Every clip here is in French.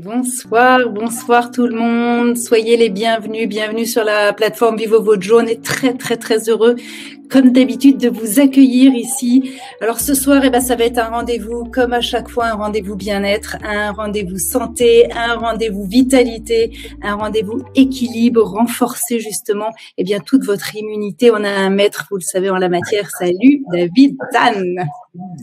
Bonsoir, bonsoir tout le monde. Soyez les bienvenus, bienvenue sur la plateforme Vivo Vojo. On est très heureux, comme d'habitude, de vous accueillir ici. Alors ce soir, ça va être un rendez-vous, comme à chaque fois, un rendez-vous bien-être, un rendez-vous santé, un rendez-vous vitalité, un rendez-vous équilibre, renforcer justement, toute votre immunité. On a un maître, vous le savez, en la matière. Salut, David Tan.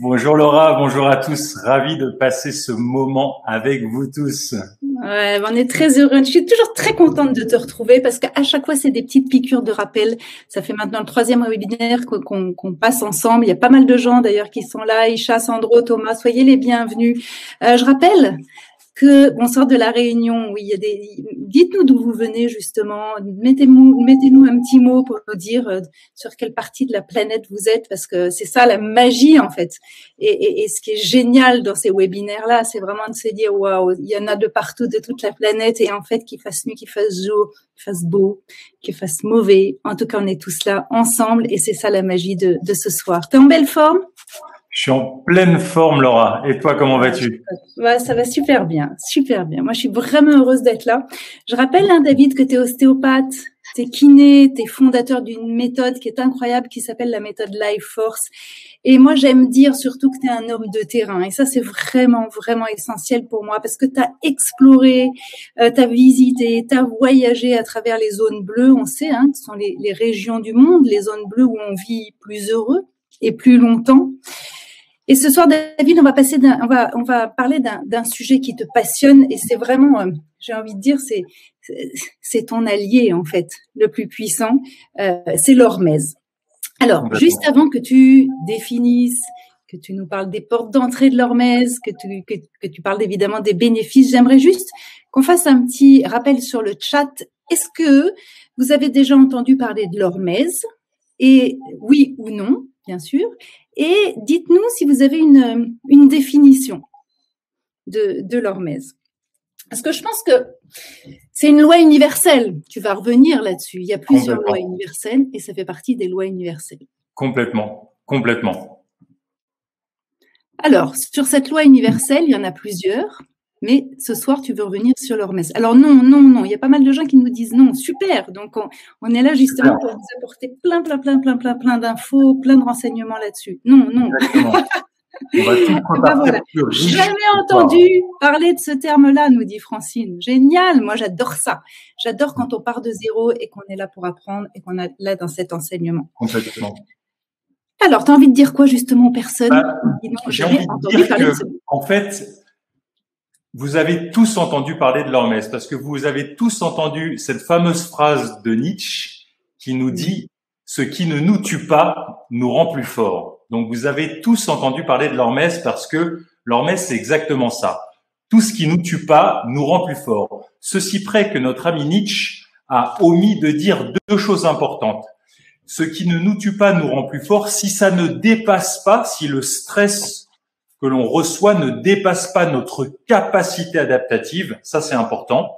Bonjour Laura, bonjour à tous. Ravi de passer ce moment avec vous tous. Ouais, on est très heureux. Je suis toujours très contente de te retrouver parce qu'à chaque fois, c'est des petites piqûres de rappel. Ça fait maintenant le 3e webinaire qu'on passe ensemble. Il y a pas mal de gens d'ailleurs qui sont là. Isha, Sandro, Thomas, soyez les bienvenus. Je rappelle que on sort de la Réunion. Oui, il y a dites-nous d'où vous venez justement. Mettez-nous un petit mot pour nous dire sur quelle partie de la planète vous êtes, parce que c'est ça la magie en fait. Et ce qui est génial dans ces webinaires-là, c'est vraiment de se dire waouh, il y en a de partout, de toute la planète, et en fait qu'il fasse nuit, qu'il fasse jour, qu'il fasse beau, qu'il fasse mauvais. En tout cas, on est tous là ensemble, et c'est ça la magie de ce soir. T'es en belle forme? Je suis en pleine forme, Laura. Et toi, comment vas-tu? Ouais, ça va super bien, super bien. Moi, je suis vraiment heureuse d'être là. Je rappelle, David, que tu es ostéopathe, tu es kiné, tu es fondateur d'une méthode qui est incroyable, qui s'appelle la méthode Life Force. Et moi, j'aime dire surtout que tu es un homme de terrain. Et ça, c'est vraiment essentiel pour moi, parce que tu as exploré, tu as visité, tu as voyagé à travers les zones bleues. On sait, ce sont les régions du monde, les zones bleues où on vit plus heureux et plus longtemps. Et ce soir, David, on va parler d'un sujet qui te passionne, et c'est vraiment, j'ai envie de dire, c'est ton allié en fait, le plus puissant, c'est l'hormèse. Alors, juste avant que tu définisses, que tu nous parles des portes d'entrée de l'hormèse, que tu parles évidemment des bénéfices, j'aimerais juste qu'on fasse un petit rappel sur le chat. Est-ce que vous avez déjà entendu parler de l'hormèse? Et oui ou non, bien sûr. Et dites-nous si vous avez une définition de l'hormèse. Parce que je pense que c'est une loi universelle. Tu vas revenir là-dessus. Il y a plusieurs lois universelles et ça fait partie des lois universelles. Complètement. Alors, sur cette loi universelle, il y en a plusieurs. Mais ce soir, tu veux revenir sur l'hormèse. Alors non. Il y a pas mal de gens qui nous disent non. Super. Donc, on est là justement pour vous apporter plein d'infos, plein de renseignements là-dessus. Non. Voilà. Jamais entendu parler de ce terme-là, nous dit Francine. Génial. Moi, j'adore ça. J'adore quand on part de zéro et qu'on est là pour apprendre et qu'on est là dans cet enseignement. Complètement. Alors, tu as envie de dire quoi justement aux personnes J'ai envie de dire que, en fait, vous avez tous entendu parler de l'hormèse, parce que vous avez tous entendu cette fameuse phrase de Nietzsche qui nous dit « Ce qui ne nous tue pas nous rend plus forts ». Donc, vous avez tous entendu parler de l'hormèse, parce que l'hormèse, c'est exactement ça. Tout ce qui nous tue pas nous rend plus forts. Ceci près que notre ami Nietzsche a omis de dire 2 choses importantes. Ce qui ne nous tue pas nous rend plus forts si ça ne dépasse pas, si le stress que l'on reçoit ne dépasse pas notre capacité adaptative, ça c'est important.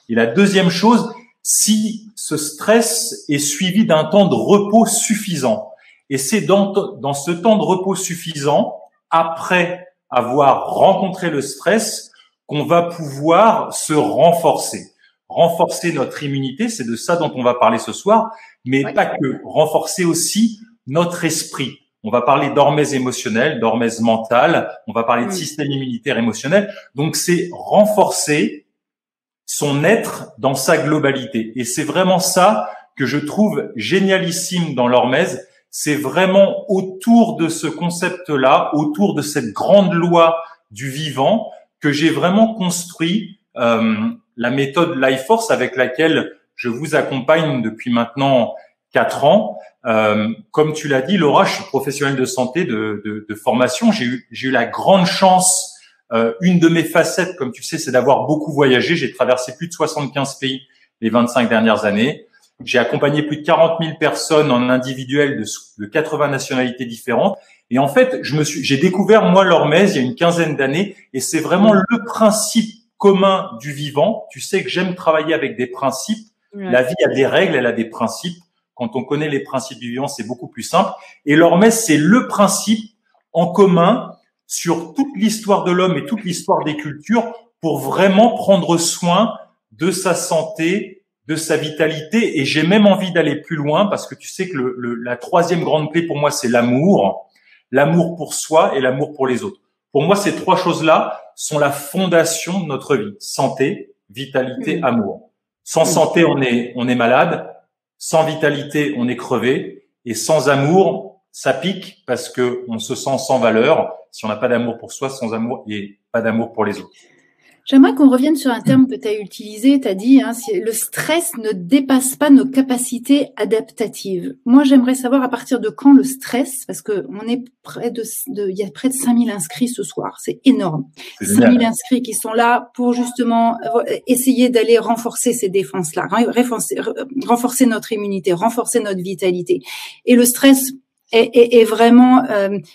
Et la deuxième chose, si ce stress est suivi d'un temps de repos suffisant. Et c'est dans ce temps de repos suffisant, après avoir rencontré le stress, qu'on va pouvoir se renforcer. Renforcer notre immunité, c'est de ça dont on va parler ce soir, mais pas que. Renforcer aussi notre esprit. On va parler d'hormèse émotionnelle, d'hormèse mentale, on va parler de système immunitaire émotionnel. Donc, c'est renforcer son être dans sa globalité. Et c'est vraiment ça que je trouve génialissime dans l'hormèse. C'est vraiment autour de ce concept-là, autour de cette grande loi du vivant, que j'ai vraiment construit la méthode Life Force avec laquelle je vous accompagne depuis maintenant 4 ans. Comme tu l'as dit, Laura, je suis professionnel de santé de formation. J'ai eu la grande chance, une de mes facettes, comme tu sais, c'est d'avoir beaucoup voyagé. J'ai traversé plus de 75 pays les 25 dernières années. J'ai accompagné plus de 40 000 personnes en individuel de 80 nationalités différentes. Et en fait, j'ai découvert, moi, l'hormèse il y a une quinzaine d'années, et c'est vraiment le principe commun du vivant. Tu sais que j'aime travailler avec des principes. La vie a des règles, elle a des principes. Quand on connaît les principes du vivant, c'est beaucoup plus simple. Et l'hormèse, c'est le principe en commun sur toute l'histoire de l'homme et toute l'histoire des cultures pour vraiment prendre soin de sa santé, de sa vitalité. Et j'ai même envie d'aller plus loin parce que tu sais que la troisième grande clé pour moi, c'est l'amour. L'amour pour soi et l'amour pour les autres. Pour moi, ces trois choses-là sont la fondation de notre vie. Santé, vitalité, amour. Sans santé, on est malade. Sans vitalité, on est crevé. Et sans amour, ça pique parce que on se sent sans valeur. Si on n'a pas d'amour pour soi, sans amour et pas d'amour pour les autres. J'aimerais qu'on revienne sur un terme que tu as utilisé. Tu as dit, le stress ne dépasse pas nos capacités adaptatives. Moi, j'aimerais savoir à partir de quand le stress, parce que on est il y a près de 5000 inscrits ce soir. C'est énorme. 5000 inscrits qui sont là pour justement essayer d'aller renforcer ces défenses-là, renforcer notre immunité, renforcer notre vitalité. Et le stress et vraiment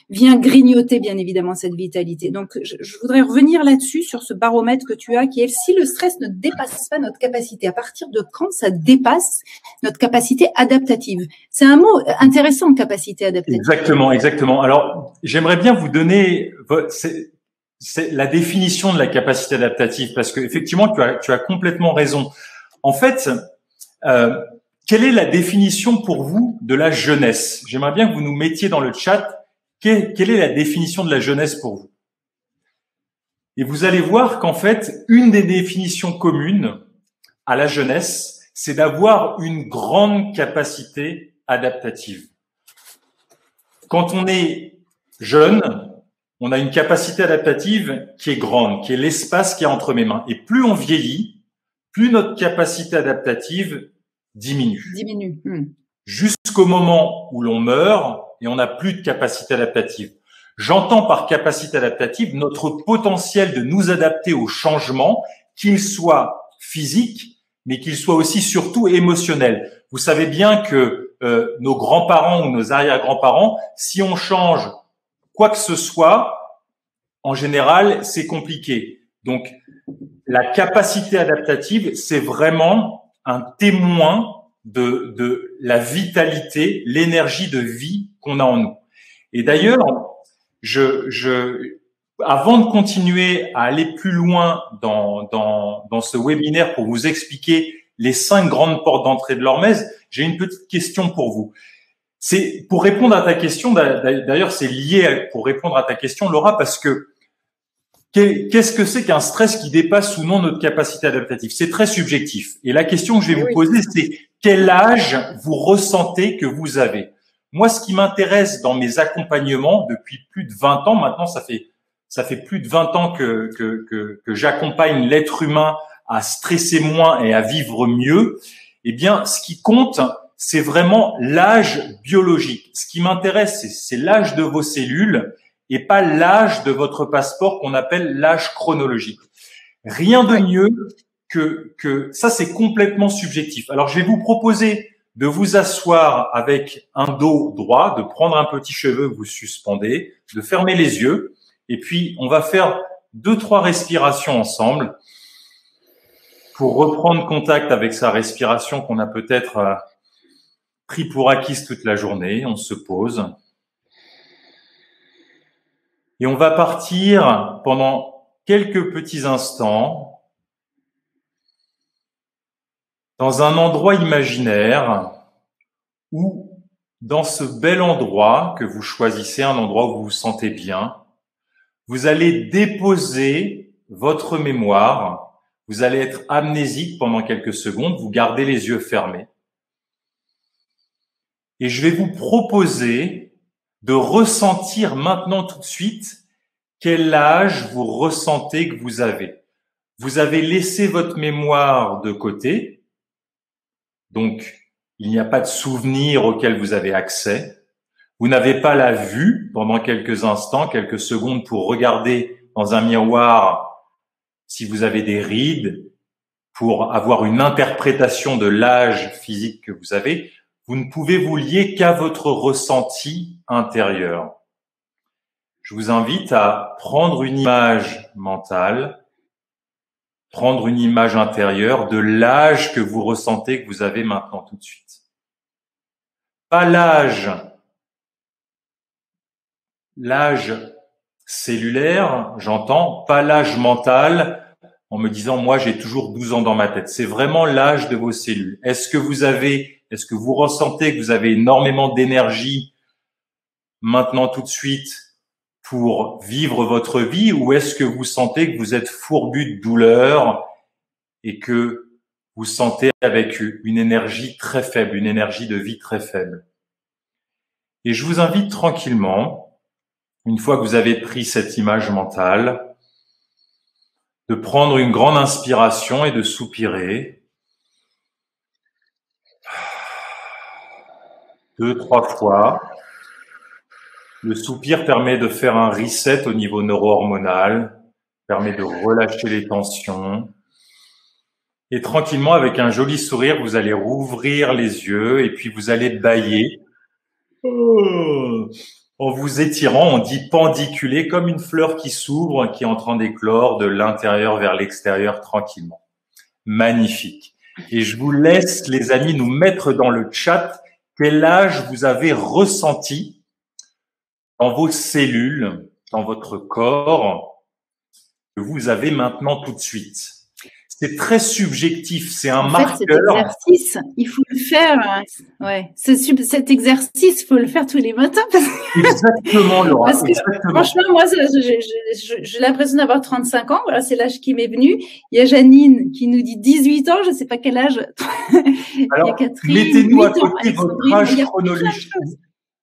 vient grignoter bien évidemment cette vitalité. Donc je voudrais revenir là-dessus sur ce baromètre que tu as qui est si le stress ne dépasse pas notre capacité, à partir de quand ça dépasse notre capacité adaptative? C'est un mot intéressant, capacité adaptative. Exactement. Alors j'aimerais bien vous donner c'est la définition de la capacité adaptative parce que effectivement tu as complètement raison. En fait, quelle est la définition pour vous de la jeunesse? J'aimerais bien que vous nous mettiez dans le chat quelle est la définition de la jeunesse pour vous. Et vous allez voir qu'en fait, une des définitions communes à la jeunesse, c'est d'avoir une grande capacité adaptative. Quand on est jeune, on a une capacité adaptative qui est grande, qui est l'espace qu'il y a entre mes mains. Et plus on vieillit, plus notre capacité adaptative diminue. Jusqu'au moment où l'on meurt et on n'a plus de capacité adaptative. J'entends par capacité adaptative notre potentiel de nous adapter au changement, qu'il soit physique, mais qu'il soit aussi surtout émotionnel. Vous savez bien que nos grands-parents ou nos arrière-grands-parents, si on change quoi que ce soit, en général, c'est compliqué. Donc, la capacité adaptative, c'est vraiment un témoin de la vitalité, l'énergie de vie qu'on a en nous. Et d'ailleurs, avant de continuer à aller plus loin dans ce webinaire pour vous expliquer les 5 grandes portes d'entrée de l'hormèse, j'ai une petite question pour vous. C'est pour répondre à ta question, d'ailleurs c'est lié pour répondre à ta question Laura, parce que qu'est-ce que c'est qu'un stress qui dépasse ou non notre capacité adaptative? C'est très subjectif. Et la question que je vais vous poser, c'est quel âge vous ressentez que vous avez? Moi, ce qui m'intéresse dans mes accompagnements depuis plus de 20 ans, maintenant ça fait plus de 20 ans que j'accompagne l'être humain à stresser moins et à vivre mieux. Eh bien, ce qui compte, c'est vraiment l'âge biologique. Ce qui m'intéresse, c'est l'âge de vos cellules et pas l'âge de votre passeport qu'on appelle l'âge chronologique. Rien de mieux que ça, c'est complètement subjectif. Alors, je vais vous proposer de vous asseoir avec un dos droit, de prendre un petit cheveu que vous suspendez, de fermer les yeux, et puis on va faire 2-3 respirations ensemble pour reprendre contact avec sa respiration qu'on a peut-être pris pour acquise toute la journée. On se pose. Et on va partir pendant quelques petits instants dans un endroit imaginaire ou dans ce bel endroit que vous choisissez, un endroit où vous vous sentez bien, vous allez déposer votre mémoire, vous allez être amnésique pendant quelques secondes, vous gardez les yeux fermés. Et je vais vous proposer de ressentir maintenant tout de suite quel âge vous ressentez que vous avez. Vous avez laissé votre mémoire de côté, donc il n'y a pas de souvenir auquel vous avez accès. Vous n'avez pas la vue pendant quelques instants, quelques secondes pour regarder dans un miroir si vous avez des rides, pour avoir une interprétation de l'âge physique que vous avez. Vous ne pouvez vous lier qu'à votre ressenti intérieur. Je vous invite à prendre une image mentale, prendre une image intérieure de l'âge que vous ressentez que vous avez maintenant tout de suite. Pas l'âge cellulaire, j'entends, pas l'âge mental, en me disant, moi, j'ai toujours 12 ans dans ma tête. C'est vraiment l'âge de vos cellules. Est-ce que vous ressentez que vous avez énormément d'énergie maintenant tout de suite pour vivre votre vie, ou est-ce que vous sentez que vous êtes fourbu de douleur et que vous sentez avec une énergie très faible, une énergie de vie très faible? Et je vous invite tranquillement, une fois que vous avez pris cette image mentale, de prendre une grande inspiration et de soupirer 2-3 fois. Le soupir permet de faire un reset au niveau neuro-hormonal, permet de relâcher les tensions. Et tranquillement, avec un joli sourire, vous allez rouvrir les yeux et puis vous allez bâiller. En vous étirant, on dit pendiculer, comme une fleur qui s'ouvre, qui est en train d'éclore de l'intérieur vers l'extérieur tranquillement. Magnifique. Et je vous laisse, les amis, nous mettre dans le chat quel âge vous avez ressenti dans vos cellules, dans votre corps, que vous avez maintenant tout de suite. C'est très subjectif, c'est un marqueur. Cet exercice, il faut le faire. Ouais, cet exercice, il faut le faire tous les matins. Exactement, Laura. Parce que, franchement, moi, j'ai l'impression d'avoir 35 ans. Voilà, c'est l'âge qui m'est venu. Il y a Janine qui nous dit 18 ans. Je ne sais pas quel âge. Alors, mettez-nous à côté votre âge chronologique.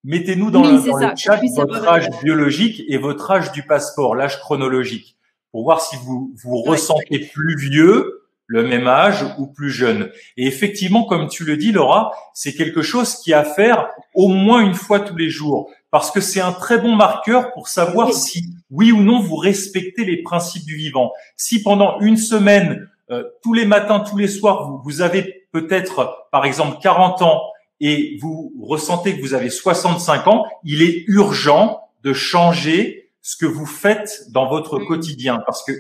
Mettez-nous dans le chat votre âge biologique et votre âge du passeport, l'âge chronologique, pour voir si vous ressentez plus vieux, le même âge, ou plus jeune. Et effectivement, comme tu le dis, Laura, c'est quelque chose qui a à faire au moins une fois tous les jours, parce que c'est un très bon marqueur pour savoir si, oui ou non, vous respectez les principes du vivant. Si pendant une semaine, tous les matins, tous les soirs, vous avez peut-être, par exemple, 40 ans, et vous ressentez que vous avez 65 ans, il est urgent de changer ce que vous faites dans votre quotidien, parce que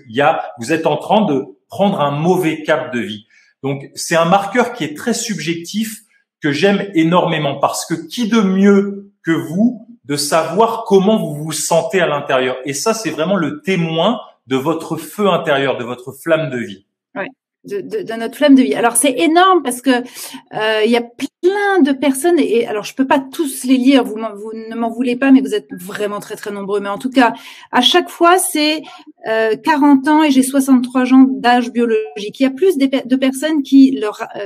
vous êtes en train de prendre un mauvais cap de vie. Donc, c'est un marqueur qui est très subjectif, que j'aime énormément, parce que qui de mieux que vous de savoir comment vous vous sentez à l'intérieur. Et ça, c'est vraiment le témoin de votre feu intérieur, de votre flamme de vie. Ouais. De notre flamme de vie. Alors c'est énorme parce que il y a plein de personnes et alors je peux pas tous les lire, vous ne m'en voulez pas, mais vous êtes vraiment très très nombreux. Mais en tout cas, à chaque fois c'est 40 ans et j'ai 63 ans d'âge biologique. Il y a plus de personnes qui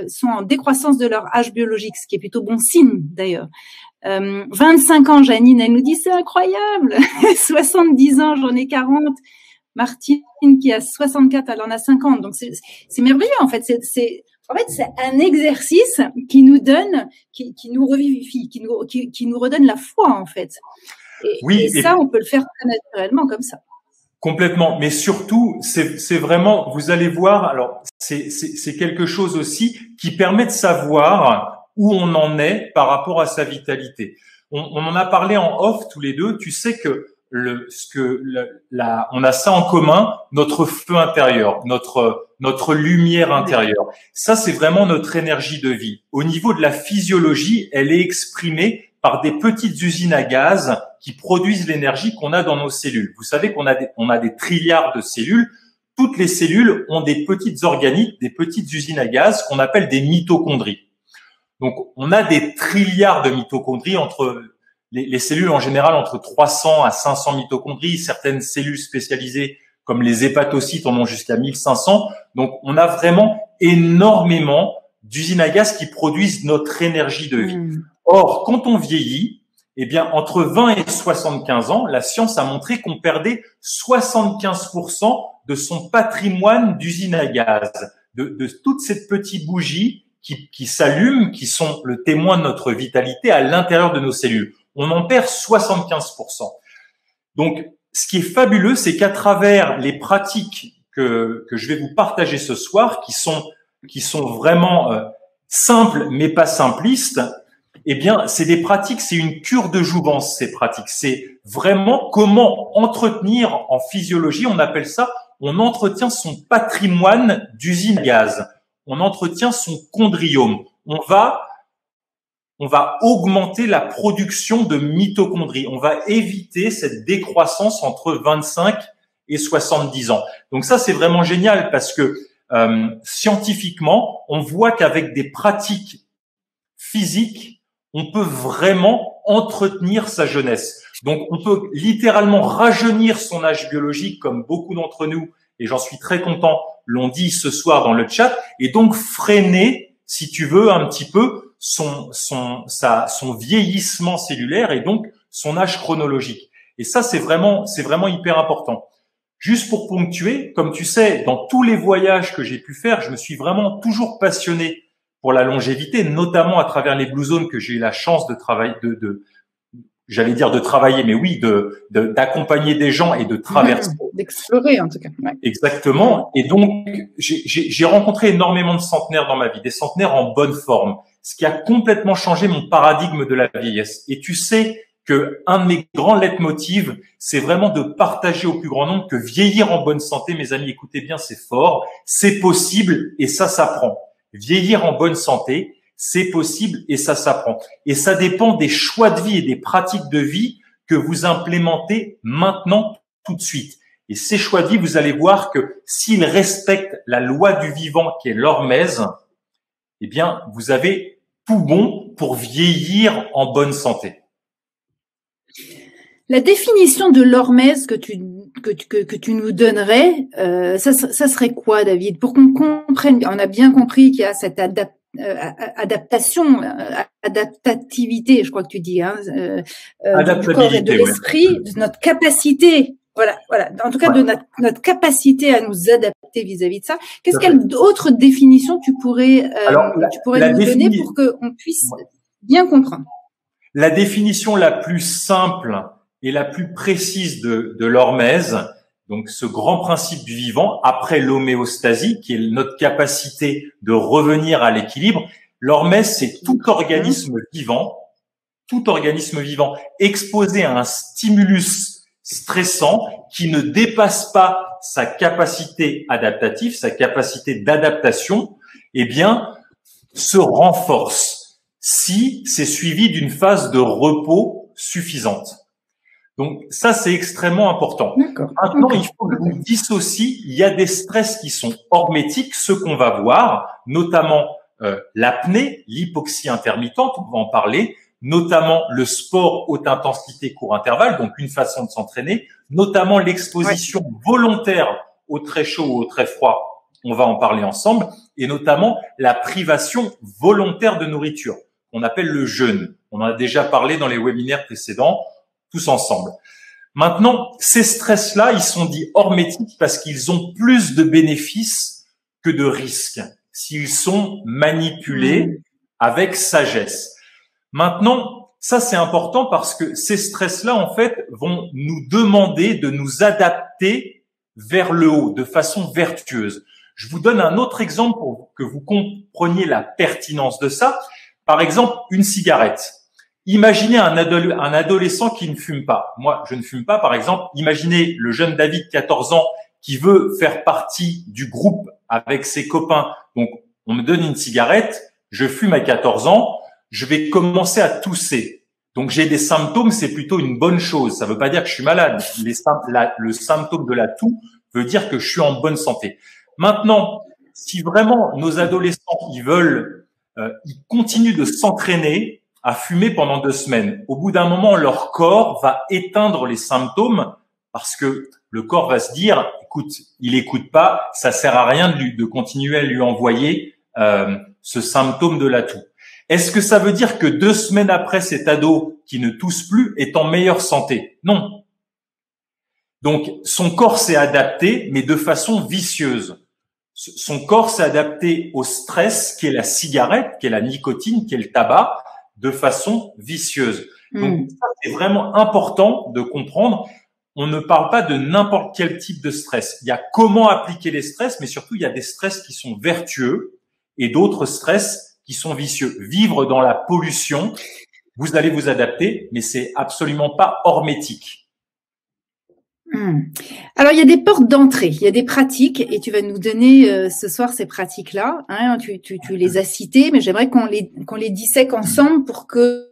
sont en décroissance de leur âge biologique, ce qui est plutôt bon signe d'ailleurs. 25 ans, Janine, elle nous dit c'est incroyable. 70 ans, j'en ai 40. Martine qui a 64, elle en a 50. Donc c'est merveilleux en fait. C'est un exercice qui nous donne, qui nous revivifie, qui nous redonne la foi en fait. Et ça, on peut le faire très naturellement comme ça. Complètement, mais surtout, c'est vraiment, vous allez voir. Alors, c'est quelque chose aussi qui permet de savoir où on en est par rapport à sa vitalité. On en a parlé en off tous les deux. Tu sais que on a ça en commun, notre feu intérieur, notre lumière intérieure. Ça, c'est vraiment notre énergie de vie. Au niveau de la physiologie, elle est exprimée par des petites usines à gaz qui produisent l'énergie qu'on a dans nos cellules. Vous savez qu'on a des trilliards de cellules. Toutes les cellules ont des petites organiques, des petites usines à gaz qu'on appelle des mitochondries. Donc, on a des trilliards de mitochondries entre les cellules en général entre 300 à 500 mitochondries, certaines cellules spécialisées comme les hépatocytes en ont jusqu'à 1500. Donc, on a vraiment énormément d'usines à gaz qui produisent notre énergie de vie. Or, quand on vieillit, eh bien, entre 20 et 75 ans, la science a montré qu'on perdait 75% de son patrimoine d'usines à gaz, de toutes ces petites bougies qui s'allument, qui sont le témoin de notre vitalité à l'intérieur de nos cellules. On en perd 75%. Donc, ce qui est fabuleux, c'est qu'à travers les pratiques que je vais vous partager ce soir, qui sont vraiment simples mais pas simplistes, eh bien, c'est des pratiques, c'est une cure de jouvence, ces pratiques. C'est vraiment comment entretenir en physiologie, on appelle ça, on entretient son patrimoine d'usine à gaz. On entretient son chondriome. On va augmenter la production de mitochondries. On va éviter cette décroissance entre 25 et 70 ans. Donc ça, c'est vraiment génial parce que scientifiquement, on voit qu'avec des pratiques physiques, on peut vraiment entretenir sa jeunesse. Donc, on peut littéralement rajeunir son âge biologique, comme beaucoup d'entre nous, et j'en suis très content, l'ont dit ce soir dans le chat, et donc freiner, si tu veux, un petit peu son vieillissement cellulaire et donc son âge chronologique. Et ça, c'est vraiment hyper important. Juste pour ponctuer, comme tu sais, dans tous les voyages que j'ai pu faire, je me suis vraiment toujours passionné pour la longévité, notamment à travers les Blue Zones que j'ai eu la chance de travailler, j'allais dire de travailler, mais oui, d'accompagner des gens et de traverser. D'explorer, en tout cas. Ouais. Exactement. Et donc, j'ai rencontré énormément de centenaires dans ma vie, des centenaires en bonne forme, ce qui a complètement changé mon paradigme de la vieillesse. Et tu sais que un de mes grands leitmotivs, c'est vraiment de partager au plus grand nombre que vieillir en bonne santé, mes amis, écoutez bien, c'est fort, c'est possible et ça s'apprend. Vieillir en bonne santé, c'est possible et ça s'apprend. Et ça dépend des choix de vie et des pratiques de vie que vous implémentez maintenant, tout de suite. Et ces choix de vie, vous allez voir que s'ils respectent la loi du vivant qui est l'hormèse, eh bien, vous avez tout bon pour vieillir en bonne santé. La définition de l'hormèse que tu nous donnerais, ça serait quoi, David? Pour qu'on comprenne, on a bien compris qu'il y a cette adaptativité, je crois que tu dis, hein, du corps et de l'esprit, de notre capacité, voilà. En tout cas, de notre capacité à nous adapter vis-à-vis de ça. Quelle autre définition tu pourrais nous donner pour qu'on puisse bien comprendre? La définition la plus simple et la plus précise de l'hormèse, donc ce grand principe du vivant, après l'homéostasie, qui est notre capacité de revenir à l'équilibre. L'hormèse, c'est tout organisme vivant exposé à un stimulus stressant qui ne dépasse pas sa capacité adaptative, sa capacité d'adaptation, eh bien, se renforce si c'est suivi d'une phase de repos suffisante. Donc ça, c'est extrêmement important. Maintenant, il faut que vous dissociez. Il y a des stress qui sont hormétiques, ceux qu'on va voir, notamment l'apnée, l'hypoxie intermittente, on va en parler, notamment le sport haute intensité court intervalle, donc une façon de s'entraîner, notamment l'exposition volontaire au très chaud ou au très froid, on va en parler ensemble, et notamment la privation volontaire de nourriture, qu'on appelle le jeûne. On en a déjà parlé dans les webinaires précédents, tous ensemble. Maintenant, ces stress-là, ils sont dits hormétiques parce qu'ils ont plus de bénéfices que de risques s'ils sont manipulés avec sagesse. Maintenant, ça c'est important parce que ces stress-là, en fait, vont nous demander de nous adapter vers le haut de façon vertueuse. Je vous donne un autre exemple pour que vous compreniez la pertinence de ça. Par exemple, une cigarette. Imaginez un adolescent qui ne fume pas. Moi, je ne fume pas, par exemple. Imaginez le jeune David, 14 ans, qui veut faire partie du groupe avec ses copains. Donc, on me donne une cigarette, je fume à 14 ans, je vais commencer à tousser. Donc, j'ai des symptômes, c'est plutôt une bonne chose. Ça ne veut pas dire que je suis malade. Le symptôme de la toux veut dire que je suis en bonne santé. Maintenant, si vraiment nos adolescents, ils continuent de s'entraîner à fumer pendant 2 semaines. Au bout d'un moment, leur corps va éteindre les symptômes parce que le corps va se dire, écoute, il écoute pas, ça sert à rien de continuer à lui envoyer ce symptôme de la toux. Est-ce que ça veut dire que 2 semaines après, cet ado qui ne tousse plus est en meilleure santé? Non. Donc, son corps s'est adapté, mais de façon vicieuse. Son corps s'est adapté au stress qui est la cigarette, qui est la nicotine, qui est le tabac, de façon vicieuse. Donc, ça, c'est vraiment important de comprendre. On ne parle pas de n'importe quel type de stress. Il y a comment appliquer les stress, mais surtout, il y a des stress qui sont vertueux et d'autres stress qui sont vicieux. Vivre dans la pollution, vous allez vous adapter, mais c'est absolument pas hormétique. Alors, il y a des portes d'entrée, il y a des pratiques, et tu vas nous donner ce soir ces pratiques-là. Hein, tu les as citées, mais j'aimerais qu'on les dissèque ensemble pour que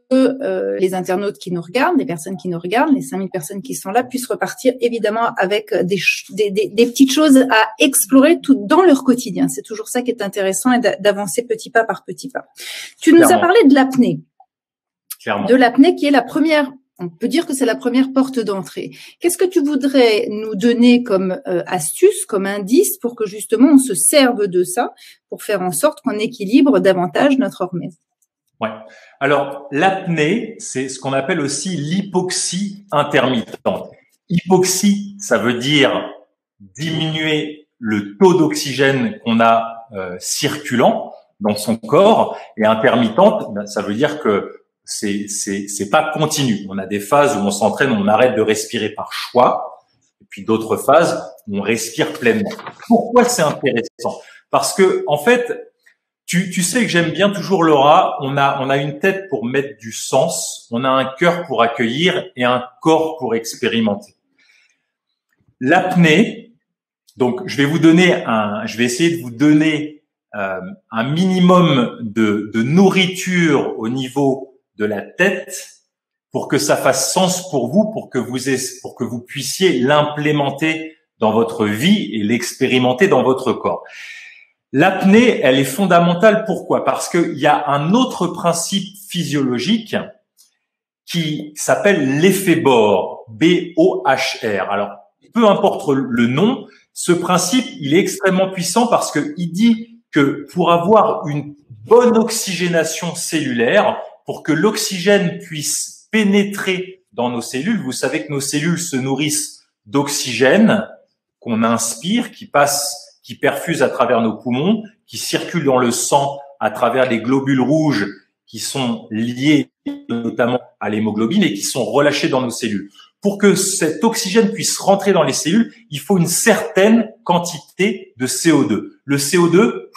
les internautes qui nous regardent, les personnes qui nous regardent, les 5000 personnes qui sont là, puissent repartir évidemment avec des petites choses à explorer tout dans leur quotidien. C'est toujours ça qui est intéressant, et d'avancer petit pas par petit pas. Tu nous as parlé de l'apnée. De l'apnée qui est la première. On peut dire que c'est la première porte d'entrée. Qu'est-ce que tu voudrais nous donner comme astuce, comme indice, pour que justement on se serve de ça, pour faire en sorte qu'on équilibre davantage notre hormèse? Ouais. Alors, l'apnée, c'est ce qu'on appelle aussi l'hypoxie intermittente. Hypoxie, ça veut dire diminuer le taux d'oxygène qu'on a circulant dans son corps, et intermittente, ça veut dire que c'est pas continu. On a des phases où on s'entraîne, on arrête de respirer par choix, et puis d'autres phases où on respire pleinement. Pourquoi c'est intéressant? Parce que en fait, tu sais que j'aime bien toujours Laura. On a une tête pour mettre du sens, on a un cœur pour accueillir et un corps pour expérimenter. L'apnée. Donc, je vais essayer de vous donner un minimum de nourriture au niveau de la tête pour que ça fasse sens pour vous, pour que vous puissiez l'implémenter dans votre vie et l'expérimenter dans votre corps. L'apnée, elle est fondamentale. Pourquoi? Parce qu'il y a un autre principe physiologique qui s'appelle l'effet Bohr, B-O-H-R. Alors, peu importe le nom, ce principe, il est extrêmement puissant parce que il dit que pour avoir une bonne oxygénation cellulaire, pour que l'oxygène puisse pénétrer dans nos cellules, vous savez que nos cellules se nourrissent d'oxygène qu'on inspire, qui perfuse à travers nos poumons, qui circule dans le sang à travers les globules rouges qui sont liés notamment à l'hémoglobine et qui sont relâchés dans nos cellules. Pour que cet oxygène puisse rentrer dans les cellules, il faut une certaine quantité de CO2. Le CO2,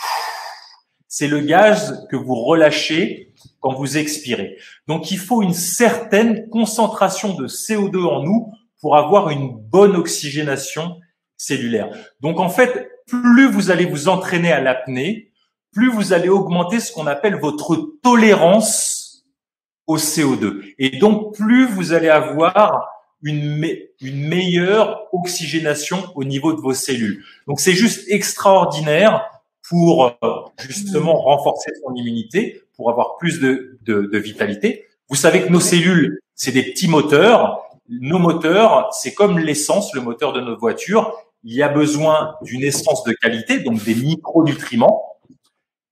c'est le gaz que vous relâchez quand vous expirez. Donc, il faut une certaine concentration de CO2 en nous pour avoir une bonne oxygénation cellulaire. Donc, en fait, plus vous allez vous entraîner à l'apnée, plus vous allez augmenter ce qu'on appelle votre tolérance au CO2. Et donc, plus vous allez avoir une meilleure oxygénation au niveau de vos cellules. Donc, c'est juste extraordinaire pour justement renforcer son immunité, pour avoir plus de vitalité. Vous savez que nos cellules, c'est des petits moteurs. Nos moteurs, c'est comme l'essence, le moteur de notre voiture. Il y a besoin d'une essence de qualité, donc des micronutriments.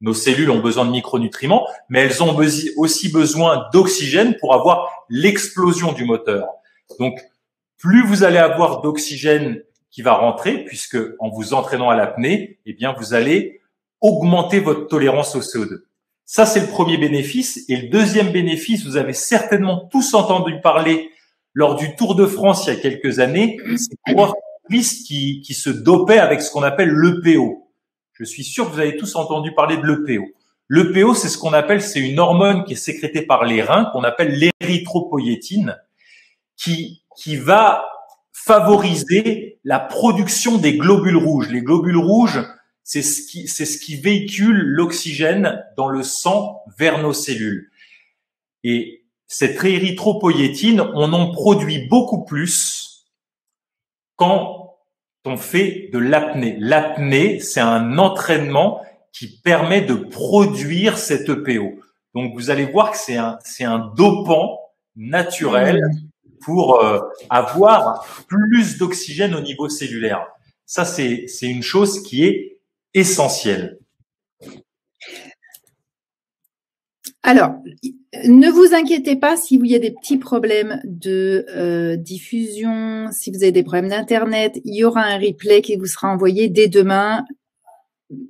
Nos cellules ont besoin de micronutriments, mais elles ont aussi besoin d'oxygène pour avoir l'explosion du moteur. Donc, plus vous allez avoir d'oxygène qui va rentrer, puisque en vous entraînant à l'apnée, eh bien, vous allez augmenter votre tolérance au CO2. Ça, c'est le premier bénéfice. Et le deuxième bénéfice, vous avez certainement tous entendu parler lors du Tour de France il y a quelques années, c'est coureurs qui se dopaient avec ce qu'on appelle l'EPO. Je suis sûr que vous avez tous entendu parler de l'EPO. L'EPO, c'est ce qu'on appelle, c'est une hormone qui est sécrétée par les reins, qu'on appelle l'érythropoïétine, qui va favoriser la production des globules rouges. Les globules rouges, c'est ce qui véhicule l'oxygène dans le sang vers nos cellules. Et cette érythropoïétine, on en produit beaucoup plus quand on fait de l'apnée. L'apnée, c'est un entraînement qui permet de produire cette EPO. Donc, vous allez voir que c'est un dopant naturel pour avoir plus d'oxygène au niveau cellulaire. Ça, c'est une chose qui est essentielle. Alors, ne vous inquiétez pas si il y a des petits problèmes de diffusion, si vous avez des problèmes d'Internet, il y aura un replay qui vous sera envoyé dès demain.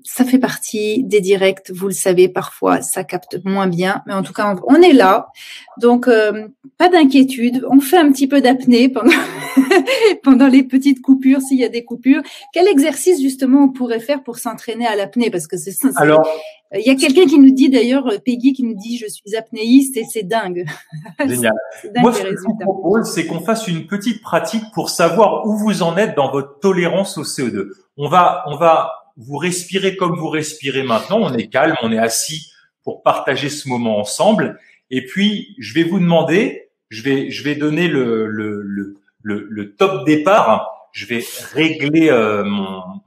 ça fait partie des directs, vous le savez, parfois ça capte moins bien, mais en tout cas on est là, donc pas d'inquiétude, on fait un petit peu d'apnée pendant pendant les petites coupures, s'il y a des coupures. Quel exercice justement on pourrait faire pour s'entraîner à l'apnée, parce que c'est alors, il y a quelqu'un qui nous dit d'ailleurs, Peggy qui nous dit je suis apnéiste et c'est dingue. Génial. Moi, ce que je vous propose, c'est qu'on fasse une petite pratique pour savoir où vous en êtes dans votre tolérance au CO2. On va vous respirer comme vous respirez maintenant. On est calme, on est assis pour partager ce moment ensemble. Et puis, je vais vous demander, je vais donner le top départ. Je vais régler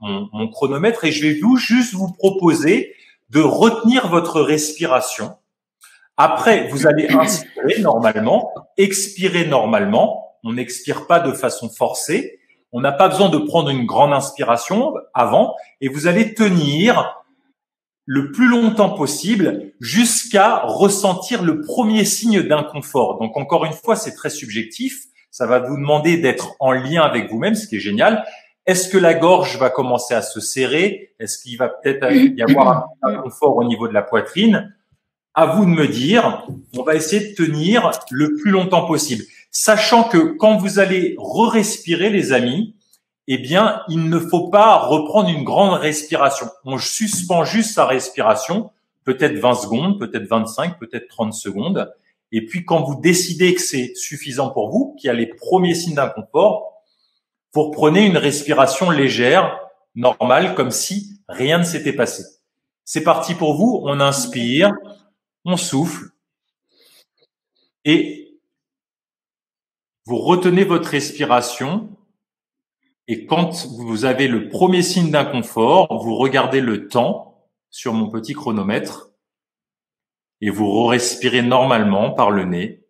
mon chronomètre et je vais juste vous proposer de retenir votre respiration. Après, vous allez inspirer normalement, expirer normalement. On n'expire pas de façon forcée. On n'a pas besoin de prendre une grande inspiration avant. Et vous allez tenir le plus longtemps possible jusqu'à ressentir le premier signe d'inconfort. Donc, encore une fois, c'est très subjectif. Ça va vous demander d'être en lien avec vous-même, ce qui est génial. Est-ce que la gorge va commencer à se serrer? Est-ce qu'il va peut-être y avoir un inconfort au niveau de la poitrine? À vous de me dire. On va essayer de tenir le plus longtemps possible, sachant que quand vous allez re-respirer, les amis, eh bien, il ne faut pas reprendre une grande respiration. On suspend juste sa respiration, peut-être 20 secondes, peut-être 25, peut-être 30 secondes. Et puis, quand vous décidez que c'est suffisant pour vous, qu'il y a les premiers signes d'inconfort, vous reprenez une respiration légère, normale, comme si rien ne s'était passé. C'est parti pour vous. On inspire, on souffle et vous retenez votre respiration. Et quand vous avez le premier signe d'inconfort, vous regardez le temps sur mon petit chronomètre et vous respirez normalement par le nez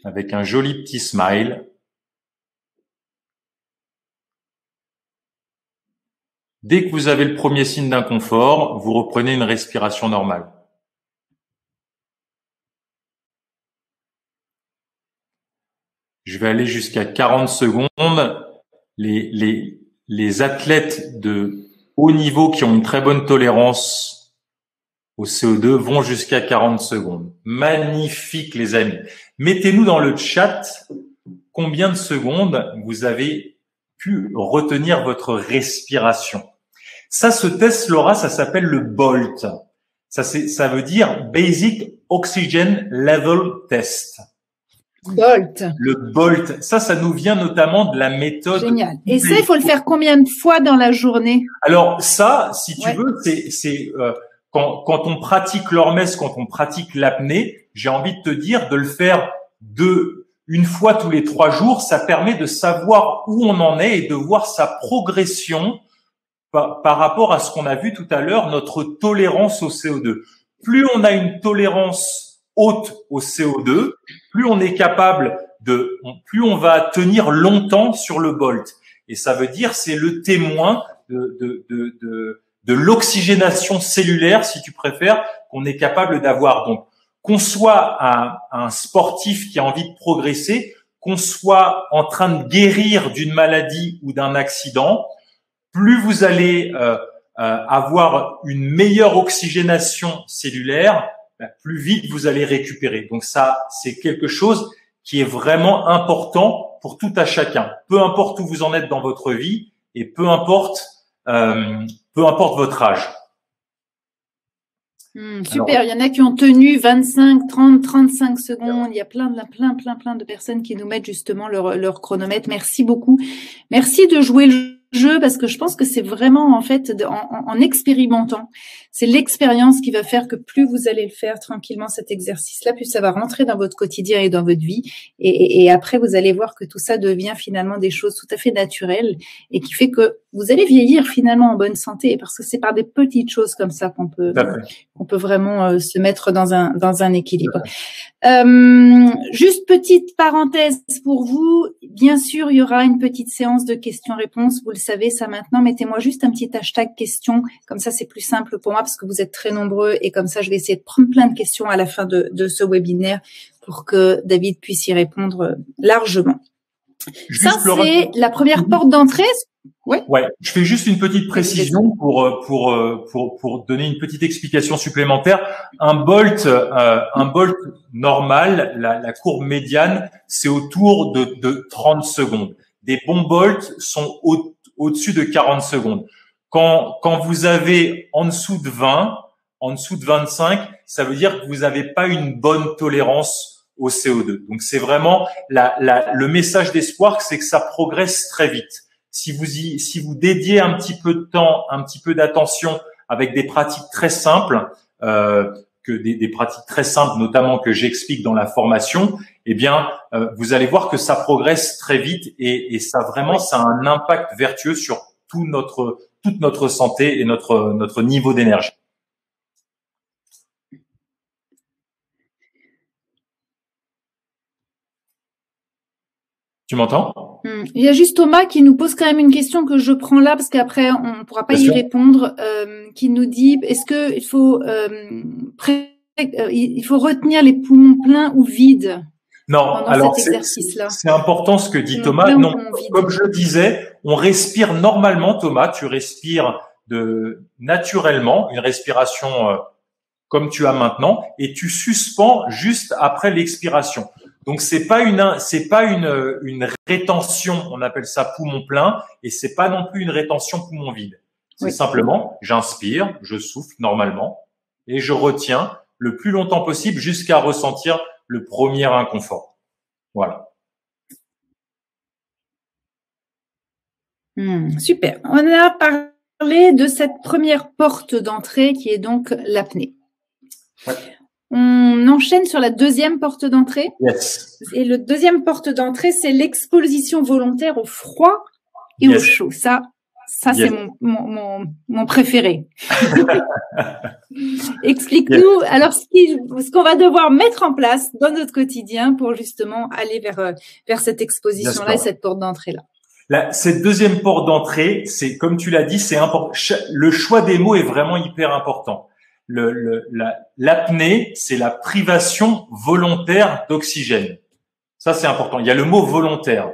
avec un joli petit smile. Dès que vous avez le premier signe d'inconfort, vous reprenez une respiration normale. Je vais aller jusqu'à 40 secondes. Les athlètes de haut niveau qui ont une très bonne tolérance au CO2 vont jusqu'à 40 secondes. Magnifique, les amis. Mettez-nous dans le chat combien de secondes vous avez pu retenir votre respiration. Ça, ce test, Laura, ça s'appelle le BOLT. Ça veut dire Basic Oxygen Level Test. BOLT. Le BOLT, ça nous vient notamment de la méthode. Génial. Et ça, il faut le faire combien de fois dans la journée? Alors ça, si tu veux, c'est quand on pratique l'hormèse, quand on pratique l'apnée, j'ai envie de te dire de le faire une fois tous les 3 jours. Ça permet de savoir où on en est et de voir sa progression par rapport à ce qu'on a vu tout à l'heure, notre tolérance au CO2. Plus on a une tolérance haute au CO2, plus on est capable plus on va tenir longtemps sur le BOLT. Et ça veut dire, c'est le témoin de l'oxygénation cellulaire, si tu préfères, qu'on est capable d'avoir. Donc, qu'on soit un sportif qui a envie de progresser, qu'on soit en train de guérir d'une maladie ou d'un accident, plus vous allez avoir une meilleure oxygénation cellulaire, plus vite vous allez récupérer. Donc ça, c'est quelque chose qui est vraiment important pour tout à chacun. Peu importe où vous en êtes dans votre vie et peu importe votre âge. Super. Alors, il y en a qui ont tenu 25, 30, 35 secondes. Il y a plein de personnes qui nous mettent justement leur chronomètre. Merci beaucoup. Merci de jouer le jeu, parce que je pense que c'est vraiment en fait en expérimentant, c'est l'expérience qui va faire que plus vous allez le faire tranquillement cet exercice-là, plus ça va rentrer dans votre quotidien et dans votre vie, et après vous allez voir que tout ça devient finalement des choses tout à fait naturelles et qui fait que vous allez vieillir finalement en bonne santé, parce que c'est par des petites choses comme ça qu'on peut vraiment se mettre dans un équilibre. Juste petite parenthèse pour vous, bien sûr il y aura une petite séance de questions-réponses, vous le savez ça maintenant, mettez-moi juste un petit hashtag question, comme ça c'est plus simple pour moi parce que vous êtes très nombreux, et comme ça je vais essayer de prendre plein de questions à la fin de ce webinaire pour que David puisse y répondre largement. Ça, c'est la première porte d'entrée. Ouais. Je fais juste une petite précision pour donner une petite explication supplémentaire. Un bolt normal, la courbe médiane, c'est autour de 30 secondes. Des bons bolts sont au-dessus de 40 secondes. Quand vous avez en dessous de 20, en dessous de 25, ça veut dire que vous n'avez pas une bonne tolérance au CO2. Donc c'est vraiment le message d'espoir, c'est que ça progresse très vite. Si vous dédiez un petit peu de temps, un petit peu d'attention avec des pratiques très simples, des pratiques très simples, notamment que j'explique dans la formation, eh bien, vous allez voir que ça progresse très vite et ça a un impact vertueux sur toute notre santé et notre niveau d'énergie. Tu m'entends? Il y a juste Thomas qui nous pose quand même une question que je prends là parce qu'après on ne pourra pas y répondre, qui nous dit est-ce que il faut retenir les poumons pleins ou vides? Non, alors c'est important ce que dit Thomas. Non, comme je disais, on respire normalement, Thomas, tu respires naturellement, une respiration comme tu as maintenant, et tu suspends juste après l'expiration. Donc c'est pas une rétention, on appelle ça poumon plein, et c'est pas non plus une rétention poumon vide. C'est simplement, j'inspire, je souffle normalement, et je retiens le plus longtemps possible jusqu'à ressentir le premier inconfort. Voilà. Super. On a parlé de cette première porte d'entrée qui est donc l'apnée. Ouais. On enchaîne sur la deuxième porte d'entrée. Yes. Et le deuxième porte d'entrée, c'est l'exposition volontaire au froid et au chaud. Ça c'est mon préféré. Explique-nous alors ce qu'on va devoir mettre en place dans notre quotidien pour justement aller vers cette exposition-là et cette porte d'entrée-là. Cette deuxième porte d'entrée, c'est comme tu l'as dit, c'est important. Le choix des mots est vraiment hyper important. L'apnée, c'est la privation volontaire d'oxygène. Ça, c'est important. Il y a le mot volontaire.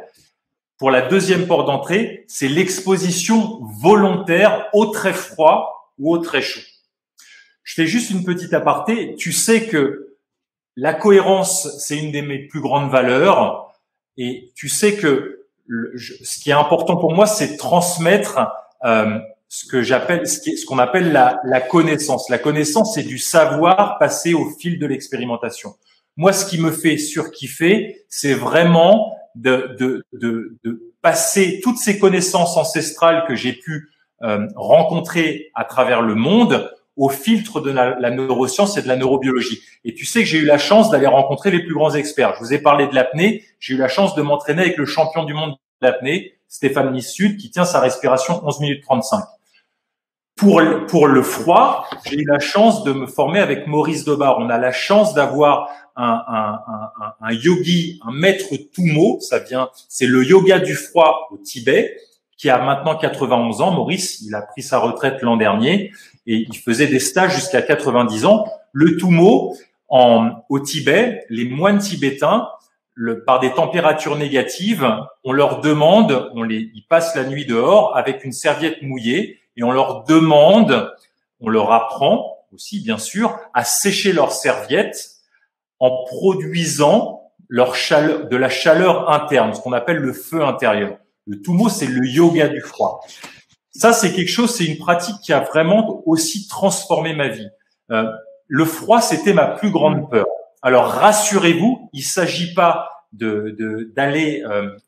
Pour la deuxième porte d'entrée, c'est l'exposition volontaire au très froid ou au très chaud. Je fais juste une petite aparté. Tu sais que la cohérence, c'est une de mes plus grandes valeurs. Et tu sais que ce qui est important pour moi, c'est transmettre ce qu'on appelle la connaissance. La connaissance, c'est du savoir passé au fil de l'expérimentation. Moi, ce qui me fait surkiffer, c'est vraiment de passer toutes ces connaissances ancestrales que j'ai pu rencontrer à travers le monde au filtre de la neuroscience et de la neurobiologie. Et tu sais que j'ai eu la chance d'aller rencontrer les plus grands experts. Je vous ai parlé de l'apnée. J'ai eu la chance de m'entraîner avec le champion du monde de l'apnée, Stéphane Missud, qui tient sa respiration 11 minutes 35. Pour le froid, j'ai eu la chance de me former avec Maurice Debar. On a la chance d'avoir un yogi, un maître Tummo. C'est le yoga du froid au Tibet, qui a maintenant 91 ans. Maurice, il a pris sa retraite l'an dernier et il faisait des stages jusqu'à 90 ans. Le Tummo, au Tibet, les moines tibétains, par des températures négatives, on leur demande, ils passent la nuit dehors avec une serviette mouillée et on leur demande, on leur apprend aussi bien sûr à sécher leurs serviettes en produisant de la chaleur interne, ce qu'on appelle le feu intérieur. Le Tummo, c'est le yoga du froid. Ça, c'est une pratique qui a vraiment aussi transformé ma vie. Le froid, c'était ma plus grande peur. Alors, rassurez-vous, il s'agit pas d'aller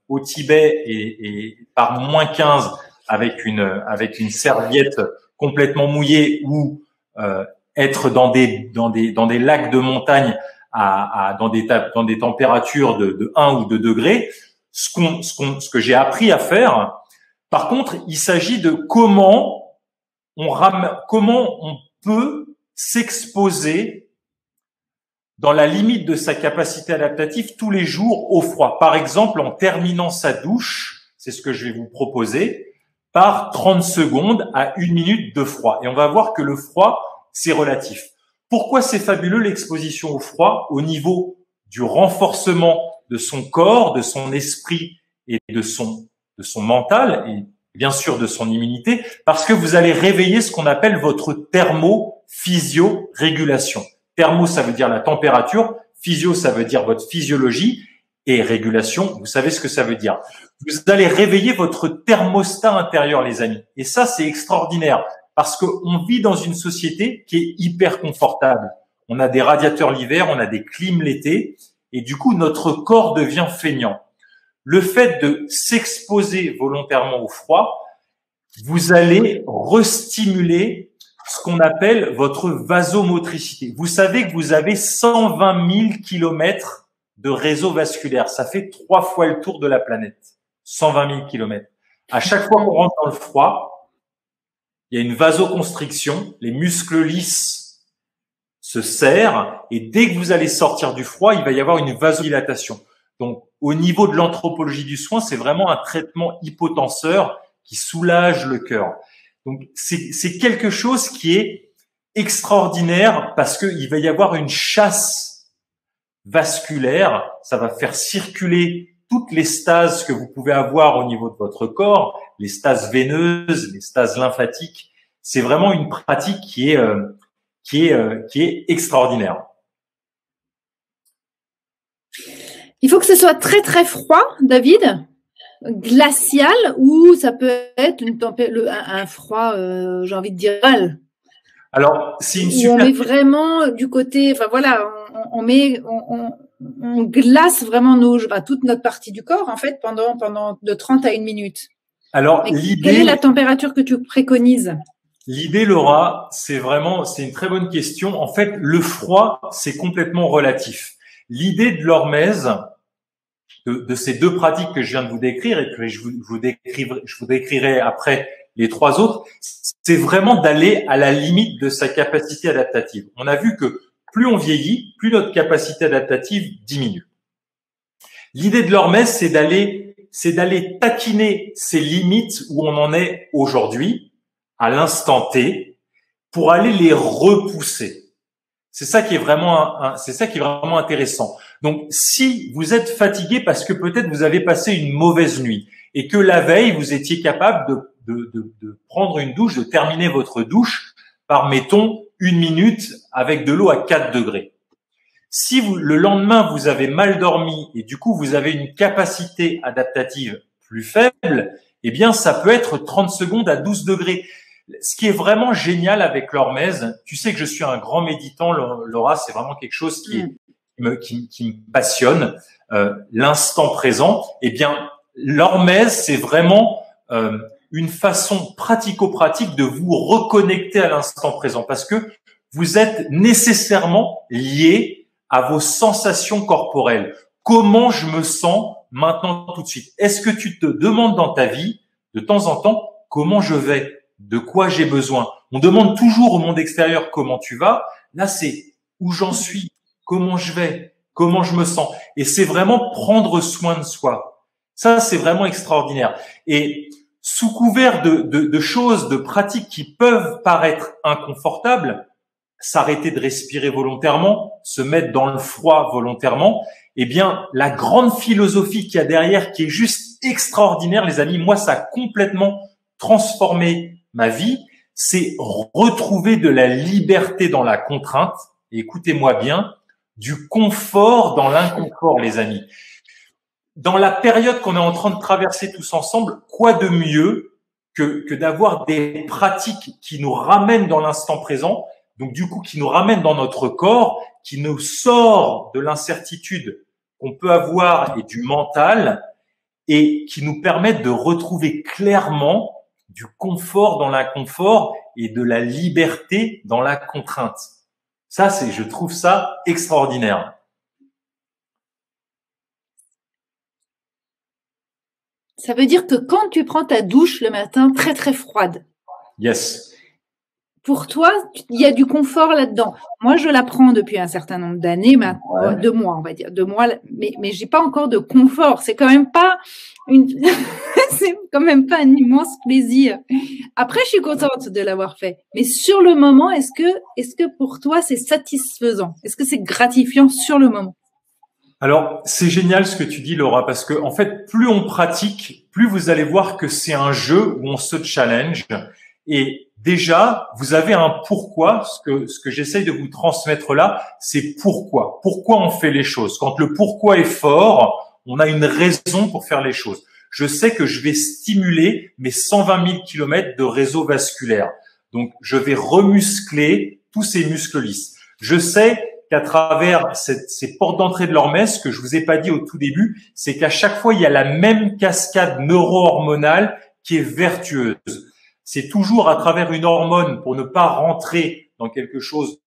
au Tibet et par moins 15 avec une serviette complètement mouillée ou être dans des lacs de montagne dans des températures de 1 ou 2 degrés. Ce que j'ai appris à faire. Par contre, il s'agit de comment on peut s'exposer dans la limite de sa capacité adaptative tous les jours au froid. Par exemple, en terminant sa douche, c'est ce que je vais vous proposer, par 30 secondes à 1 minute de froid. Et on va voir que le froid, c'est relatif. Pourquoi c'est fabuleux l'exposition au froid au niveau du renforcement de son corps, de son esprit et de son mental et bien sûr de son immunité, parce que vous allez réveiller ce qu'on appelle votre thermophysio-régulation. Thermo, ça veut dire la température, physio, ça veut dire votre physiologie, et régulation, vous savez ce que ça veut dire. Vous allez réveiller votre thermostat intérieur, les amis. Et ça, c'est extraordinaire, parce qu'on vit dans une société qui est hyper confortable. On a des radiateurs l'hiver, on a des clims l'été, et du coup, notre corps devient feignant. Le fait de s'exposer volontairement au froid, vous allez restimuler ce qu'on appelle votre vasomotricité. Vous savez que vous avez 120 000 kilomètres de réseau vasculaire. Ça fait 3 fois le tour de la planète. 120 000 kilomètres. À chaque fois qu'on rentre dans le froid, il y a une vasoconstriction, les muscles lisses se serrent, et dès que vous allez sortir du froid, il va y avoir une vasodilatation. Donc, au niveau de l'anthropologie du soin, c'est vraiment un traitement hypotenseur qui soulage le cœur. Donc, c'est quelque chose qui est extraordinaire parce qu'il va y avoir une chasse vasculaire. Ça va faire circuler toutes les stases que vous pouvez avoir au niveau de votre corps, les stases veineuses, les stases lymphatiques. C'est vraiment une pratique qui est extraordinaire. Il faut que ce soit très très froid, David, glacial, ou ça peut être un froid, j'ai envie de dire, alors, c'est une super... on met vraiment du côté, enfin voilà, on glace vraiment toute notre partie du corps en fait pendant de 30 à 1 minute. Alors, quelle est la température que tu préconises? L'idée, Laura, c'est une très bonne question. En fait, le froid, c'est complètement relatif. L'idée de l'hormèse, de ces deux pratiques que je viens de vous décrire et que je vous décrirai après les 3 autres, c'est vraiment d'aller à la limite de sa capacité adaptative. On a vu que plus on vieillit, plus notre capacité adaptative diminue. L'idée de l'hormèse, c'est d'aller taquiner ces limites où on en est aujourd'hui, à l'instant T, pour aller les repousser. C'est ça qui est vraiment intéressant. Donc, si vous êtes fatigué parce que peut-être vous avez passé une mauvaise nuit et que la veille vous étiez capable de prendre une douche, de terminer votre douche par, mettons, 1 minute avec de l'eau à 4 degrés. Si le lendemain vous avez mal dormi et du coup vous avez une capacité adaptative plus faible, eh bien ça peut être 30 secondes à 12 degrés. Ce qui est vraiment génial avec l'hormèse, tu sais que je suis un grand méditant, Laura, c'est vraiment quelque chose qui me passionne, l'instant présent. Eh bien, l'hormèse, c'est vraiment une façon pratico-pratique de vous reconnecter à l'instant présent parce que vous êtes nécessairement lié à vos sensations corporelles. Comment je me sens maintenant tout de suite? Est-ce que tu te demandes dans ta vie, de temps en temps, comment je vais? De quoi j'ai besoin? On demande toujours au monde extérieur comment tu vas. Là, c'est où j'en suis, comment je vais, comment je me sens. Et c'est vraiment prendre soin de soi. Ça, c'est vraiment extraordinaire. Et sous couvert de choses, de pratiques qui peuvent paraître inconfortables, s'arrêter de respirer volontairement, se mettre dans le froid volontairement, eh bien, la grande philosophie qu'il y a derrière, qui est juste extraordinaire, les amis, moi, ça a complètement transformé ma vie, c'est retrouver de la liberté dans la contrainte, et écoutez-moi bien, du confort dans l'inconfort, les amis. Dans la période qu'on est en train de traverser tous ensemble, quoi de mieux que d'avoir des pratiques qui nous ramènent dans l'instant présent, donc du coup qui nous ramènent dans notre corps, qui nous sort de l'incertitude qu'on peut avoir et du mental, et qui nous permettent de retrouver clairement du confort dans l'inconfort et de la liberté dans la contrainte. Ça, je trouve ça extraordinaire. Ça veut dire que quand tu prends ta douche le matin très très froide, yes. Pour toi, il y a du confort là-dedans. Moi, je la prends depuis un certain nombre d'années, maintenant, 2 mois, on va dire, 2 mois, mais j'ai pas encore de confort. C'est quand même pas c'est quand même pas un immense plaisir. Après, je suis contente de l'avoir fait. Mais sur le moment, est-ce que pour toi, c'est satisfaisant? Est-ce que c'est gratifiant sur le moment? Alors, c'est génial ce que tu dis, Laura, parce que en fait, plus on pratique, plus vous allez voir que c'est un jeu où on se challenge. Et déjà, vous avez un pourquoi. Ce que j'essaye de vous transmettre là, c'est pourquoi. Pourquoi on fait les choses. Quand le pourquoi est fort, on a une raison pour faire les choses. Je sais que je vais stimuler mes 120 000 kilomètres de réseau vasculaire. Donc, je vais remuscler tous ces muscles lisses. Je sais qu'à travers ces portes d'entrée de l'hormèse, ce que je vous ai pas dit au tout début, c'est qu'à chaque fois, il y a la même cascade neuro-hormonale qui est vertueuse. C'est toujours à travers une hormone, pour ne pas rentrer dans quelque chose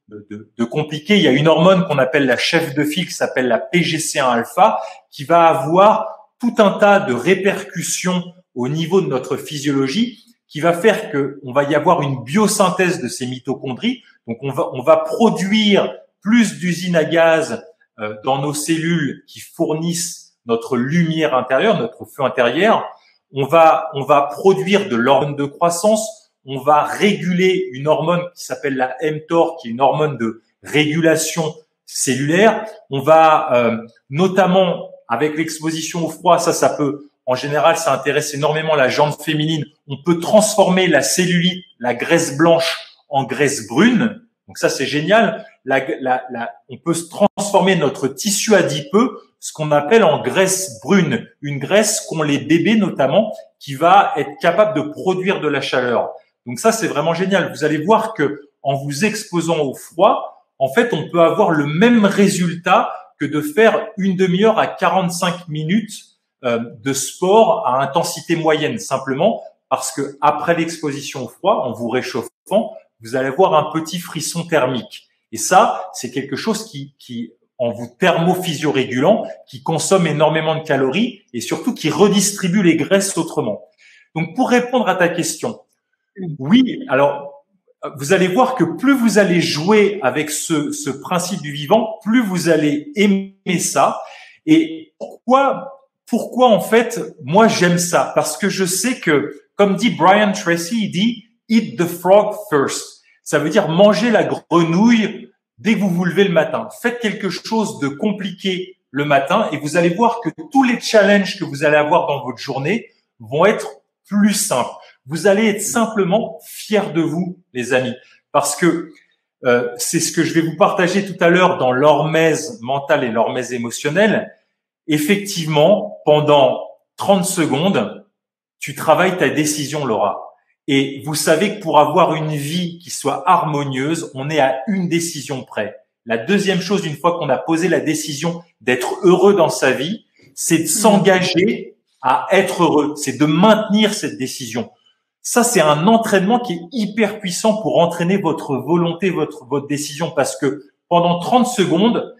de compliqué. Il y a une hormone qu'on appelle la chef de file, qui s'appelle la PGC1-alpha, qui va avoir tout un tas de répercussions au niveau de notre physiologie, qui va faire que on va y avoir une biosynthèse de ces mitochondries. Donc on va produire plus d'usines à gaz dans nos cellules qui fournissent notre lumière intérieure, notre feu intérieur. On va produire de l'hormone de croissance. On va réguler une hormone qui s'appelle la mTOR, qui est une hormone de régulation cellulaire. On va notamment avec l'exposition au froid, ça peut, en général, ça intéresse énormément la jante féminine. On peut transformer la cellulite, la graisse blanche, en graisse brune. Donc ça, c'est génial. On peut transformer notre tissu adipeux, ce qu'on appelle en graisse brune, une graisse qu'ont les bébés notamment, qui va être capable de produire de la chaleur. Donc ça, c'est vraiment génial. Vous allez voir que en vous exposant au froid, en fait, on peut avoir le même résultat que de faire une demi-heure à 45 minutes de sport à intensité moyenne, simplement parce que après l'exposition au froid, en vous réchauffant, vous allez avoir un petit frisson thermique. Et ça, c'est quelque chose qui en vous thermophysiorégulant, qui consomme énormément de calories et surtout qui redistribue les graisses autrement. Donc, pour répondre à ta question, oui, alors, vous allez voir que plus vous allez jouer avec ce principe du vivant, plus vous allez aimer ça. Et pourquoi en fait, moi j'aime ça? Parce que je sais que, comme dit Brian Tracy, il dit « Eat the frog first ». Ça veut dire manger la grenouille dès que vous vous levez le matin. Faites quelque chose de compliqué le matin et vous allez voir que tous les challenges que vous allez avoir dans votre journée vont être plus simples. Vous allez être simplement fiers de vous, les amis, parce que c'est ce que je vais vous partager tout à l'heure dans l'hormèse mentale et l'hormèse émotionnelle. Effectivement, pendant 30 secondes, tu travailles ta décision, Laura. Et vous savez que pour avoir une vie qui soit harmonieuse, on est à une décision près. La deuxième chose, une fois qu'on a posé la décision d'être heureux dans sa vie, c'est de s'engager à être heureux, c'est de maintenir cette décision. Ça, c'est un entraînement qui est hyper puissant pour entraîner votre volonté, votre décision, parce que pendant 30 secondes,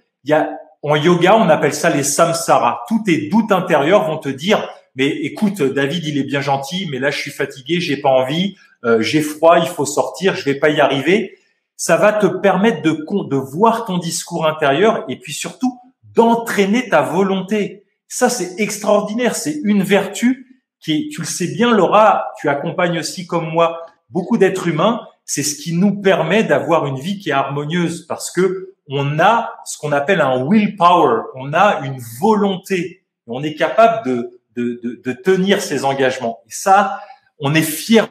en yoga, on appelle ça les samsaras. Tous tes doutes intérieurs vont te dire, mais écoute, David, il est bien gentil, mais là, je suis fatigué, j'ai pas envie, j'ai froid, il faut sortir, je vais pas y arriver. Ça va te permettre de voir ton discours intérieur et puis surtout d'entraîner ta volonté. Ça, c'est extraordinaire. C'est une vertu tu le sais bien, Laura, tu accompagnes aussi comme moi beaucoup d'êtres humains. C'est ce qui nous permet d'avoir une vie qui est harmonieuse parce que on a ce qu'on appelle un willpower. On a une volonté. On est capable de tenir ses engagements. Et ça, on est fier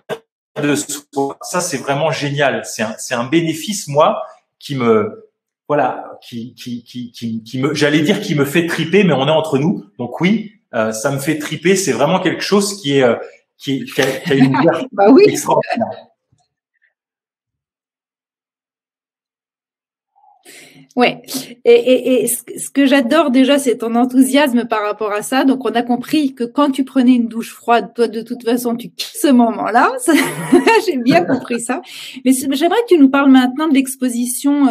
de soi. Ça, c'est vraiment génial. C'est un bénéfice, moi, qui me j'allais dire qui me fait triper, mais on est entre nous. Donc oui, ça me fait triper. C'est vraiment quelque chose qui a une vertu bah oui. extraordinaire. Ouais. Et ce que j'adore déjà, c'est ton enthousiasme par rapport à ça. Donc, on a compris que quand tu prenais une douche froide, toi, de toute façon, tu kiffes ce moment-là. J'ai bien compris ça. Mais j'aimerais que tu nous parles maintenant de l'exposition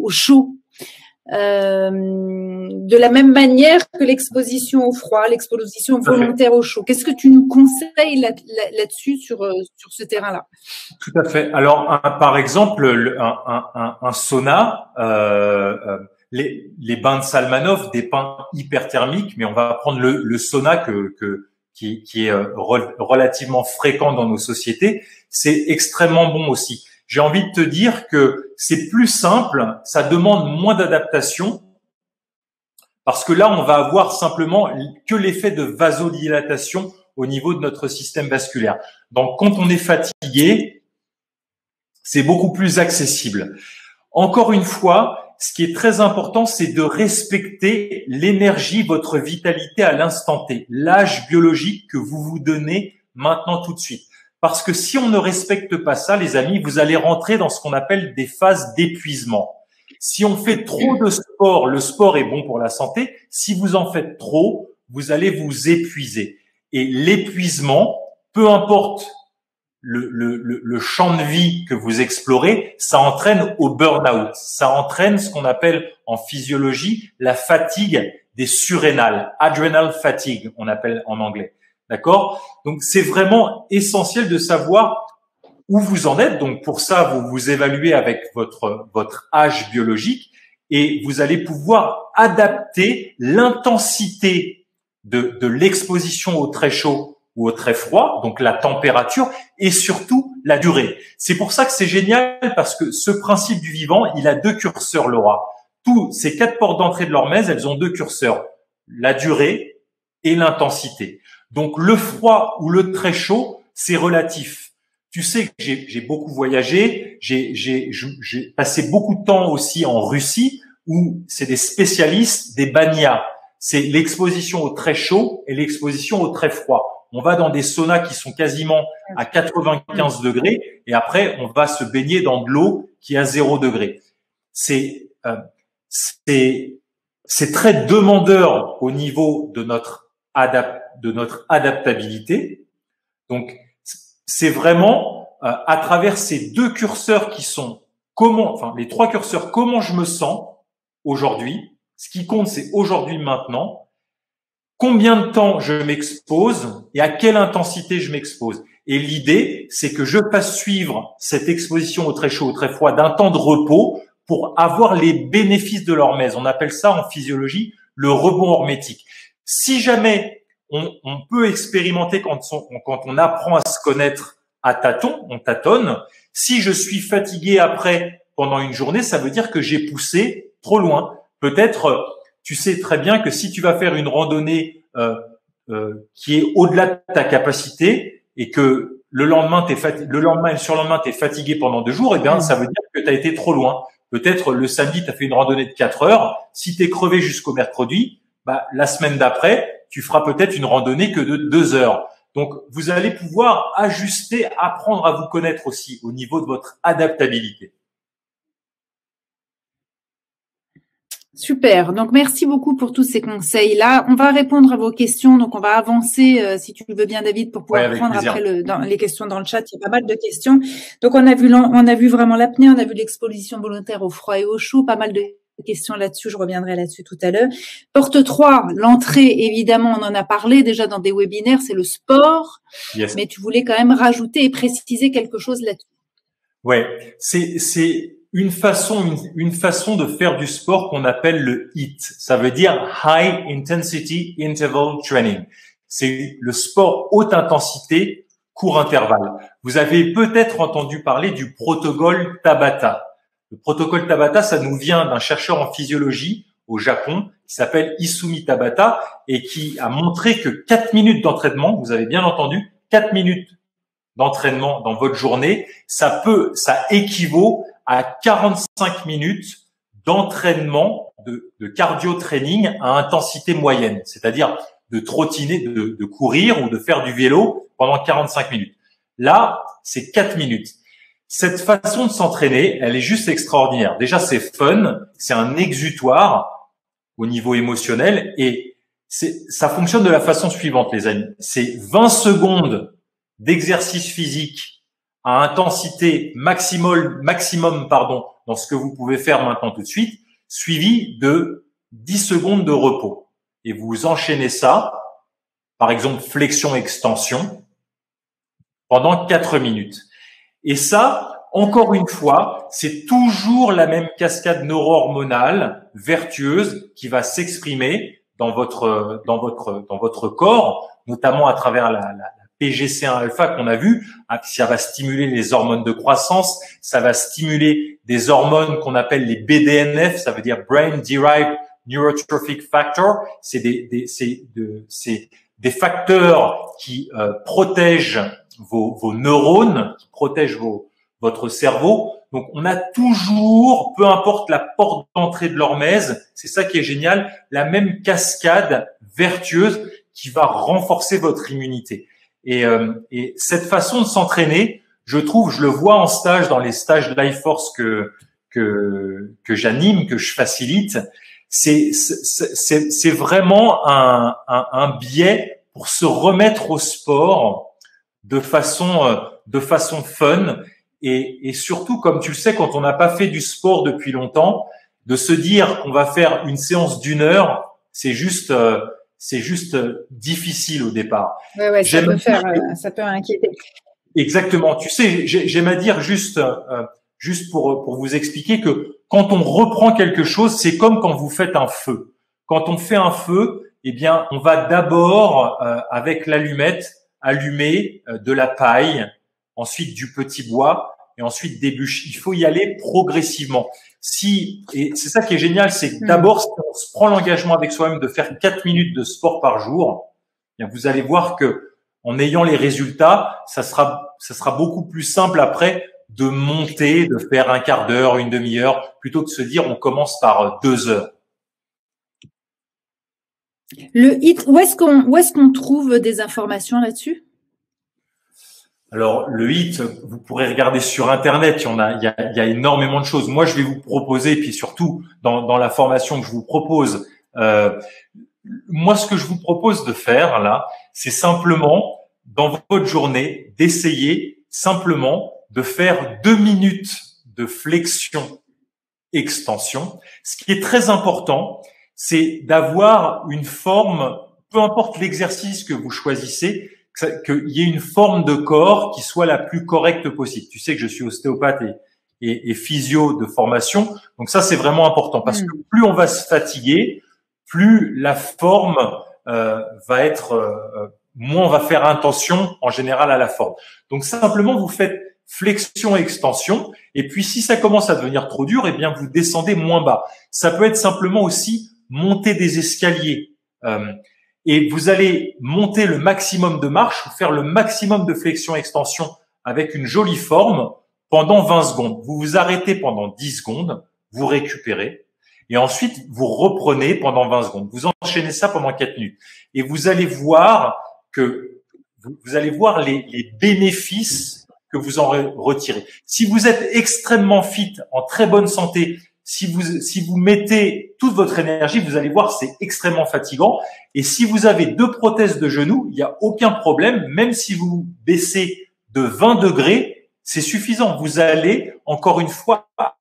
au chaud. De la même manière que l'exposition au froid, l'exposition volontaire au chaud. Qu'est-ce que tu nous conseilles là-dessus sur ce terrain-là? Tout à fait. Alors, par exemple, un sauna, les bains de Salmanov, des bains hyperthermiques, mais on va prendre le sauna qui est relativement fréquent dans nos sociétés. C'est extrêmement bon aussi. J'ai envie de te dire que c'est plus simple, ça demande moins d'adaptation Parce que là, on va avoir simplement que l'effet de vasodilatation au niveau de notre système vasculaire. Donc, quand on est fatigué, c'est beaucoup plus accessible. Encore une fois, ce qui est très important, c'est de respecter l'énergie, votre vitalité à l'instant T, l'âge biologique que vous vous donnez maintenant tout de suite. Parce que si on ne respecte pas ça, les amis, vous allez rentrer dans ce qu'on appelle des phases d'épuisement. Si on fait trop de sport, le sport est bon pour la santé. Si vous en faites trop, vous allez vous épuiser. Et l'épuisement, peu importe le champ de vie que vous explorez, ça entraîne au burn-out. Ça entraîne ce qu'on appelle en physiologie la fatigue des surrénales, adrenal fatigue, on appelle en anglais. D'accord? Donc, c'est vraiment essentiel de savoir où vous en êtes. Donc, pour ça, vous vous évaluez avec votre âge biologique et vous allez pouvoir adapter l'intensité de l'exposition au très chaud ou au très froid, donc la température et surtout la durée. C'est pour ça que c'est génial parce que ce principe du vivant, il a deux curseurs, Laura. Tous ces 4 portes d'entrée de l'hormèse, elles ont deux curseurs, la durée et l'intensité. Donc, le froid ou le très chaud, c'est relatif. Tu sais que j'ai beaucoup voyagé, j'ai passé beaucoup de temps aussi en Russie où c'est des spécialistes des banyas. C'est l'exposition au très chaud et l'exposition au très froid. On va dans des saunas qui sont quasiment à 95 degrés et après, on va se baigner dans de l'eau qui est à 0 degré. C'est très demandeur au niveau de notre adaptabilité. Donc, c'est vraiment à travers ces deux curseurs qui sont les 3 curseurs, comment je me sens aujourd'hui. Ce qui compte, c'est aujourd'hui, maintenant. Combien de temps je m'expose et à quelle intensité je m'expose. Et l'idée, c'est que je fasse suivre cette exposition au très chaud, au très froid d'un temps de repos pour avoir les bénéfices de l'hormèse. On appelle ça en physiologie le rebond hormétique. Si jamais on peut expérimenter quand on apprend à se connaître à tâtons, on tâtonne. Si je suis fatigué après pendant une journée, ça veut dire que j'ai poussé trop loin. Peut-être, tu sais très bien que si tu vas faire une randonnée qui est au-delà de ta capacité et que le lendemain et le surlendemain t'es fatigué pendant 2 jours, eh bien ça veut dire que tu as été trop loin. Peut-être le samedi tu as fait une randonnée de 4 heures. Si tu es crevé jusqu'au mercredi, la semaine d'après, tu feras peut-être une randonnée que de 2 heures. Donc, vous allez pouvoir ajuster, apprendre à vous connaître aussi au niveau de votre adaptabilité. Super. Donc, merci beaucoup pour tous ces conseils-là. On va répondre à vos questions. Donc, on va avancer, si tu le veux bien, David, pour pouvoir prendre plaisir. Après les questions dans le chat. Il y a pas mal de questions. Donc, on a vu vraiment l'apnée, on a vu l'exposition volontaire au froid et au chaud, pas mal de questions là-dessus, je reviendrai là-dessus tout à l'heure. Porte 3, l'entrée, évidemment, on en a parlé déjà dans des webinaires, c'est le sport. Yes. Mais tu voulais quand même rajouter et préciser quelque chose là-dessus. Ouais, c'est une façon de faire du sport qu'on appelle le HIIT. Ça veut dire High Intensity Interval Training. C'est le sport haute intensité, court intervalle. Vous avez peut-être entendu parler du protocole Tabata. Le protocole Tabata, ça nous vient d'un chercheur en physiologie au Japon qui s'appelle Isumi Tabata et qui a montré que 4 minutes d'entraînement, vous avez bien entendu, 4 minutes d'entraînement dans votre journée, ça équivaut à 45 minutes d'entraînement de cardio training à intensité moyenne, c'est-à-dire de trottiner, de courir ou de faire du vélo pendant 45 minutes. Là, c'est 4 minutes. Cette façon de s'entraîner, elle est juste extraordinaire. Déjà, c'est fun, c'est un exutoire au niveau émotionnel et ça fonctionne de la façon suivante, les amis. C'est 20 secondes d'exercice physique à intensité maximum, dans ce que vous pouvez faire maintenant tout de suite, suivi de 10 secondes de repos. Et vous enchaînez ça, par exemple, flexion-extension, pendant 4 minutes. Et ça, encore une fois, c'est toujours la même cascade neuro-hormonale vertueuse qui va s'exprimer dans votre corps, notamment à travers la PGC1 alpha qu'on a vu. Ça va stimuler les hormones de croissance, ça va stimuler des hormones qu'on appelle les BDNF, ça veut dire Brain Derived neurotrophic factor, c'est des facteurs qui protègent vos neurones, qui protègent votre cerveau. Donc, on a toujours, peu importe la porte d'entrée de l'hormèse, c'est ça qui est génial, la même cascade vertueuse qui va renforcer votre immunité. Et cette façon de s'entraîner, je trouve, je le vois en stage, dans les stages Life Force que j'anime, que je facilite, c'est vraiment un biais pour se remettre au sport de façon fun. Et surtout, comme tu le sais, quand on n'a pas fait du sport depuis longtemps, de se dire qu'on va faire une séance d'1 heure, c'est juste difficile au départ. Ouais, ça peut inquiéter. Exactement. Tu sais, j'aime à dire juste pour vous expliquer que quand on reprend quelque chose, c'est comme quand vous faites un feu. Quand on fait un feu, eh bien, on va d'abord avec l'allumette allumer de la paille, ensuite du petit bois et ensuite des bûches. Il faut y aller progressivement. Et c'est ça qui est génial, c'est que d'abord, si on se prend l'engagement avec soi-même de faire 4 minutes de sport par jour, eh bien, vous allez voir que en ayant les résultats, ça sera beaucoup plus simple après de monter, de faire un quart d'heure, une demi-heure, plutôt que de se dire on commence par 2 heures. Le HIIT, où est-ce qu'on trouve des informations là-dessus? Alors, le HIIT, vous pourrez regarder sur Internet, il y a énormément de choses. Moi, je vais vous proposer, et puis surtout, dans la formation que je vous propose, moi, ce que je vous propose de faire, là, c'est simplement, dans votre journée, d'essayer simplement de faire 2 minutes de flexion-extension. Ce qui est très important, c'est d'avoir une forme, peu importe l'exercice que vous choisissez, qu'il y ait une forme de corps qui soit la plus correcte possible. Tu sais que je suis ostéopathe et physio de formation, donc ça c'est vraiment important parce que plus on va se fatiguer, plus la forme va être, moins on va faire attention en général à la forme. Donc simplement vous faites flexion-extension et puis si ça commence à devenir trop dur, eh bien vous descendez moins bas. Ça peut être simplement aussi monter des escaliers. Et vous allez monter le maximum de marches ou faire le maximum de flexion-extension avec une jolie forme pendant 20 secondes. Vous vous arrêtez pendant 10 secondes, vous récupérez et ensuite vous reprenez pendant 20 secondes. Vous enchaînez ça pendant 4 minutes et vous allez voir les bénéfices que vous en retirez. Si vous êtes extrêmement fit, en très bonne santé, si vous mettez toute votre énergie, vous allez voir, c'est extrêmement fatigant. Et si vous avez 2 prothèses de genoux, il n'y a aucun problème. Même si vous baissez de 20 degrés, c'est suffisant. Vous allez, encore une fois, à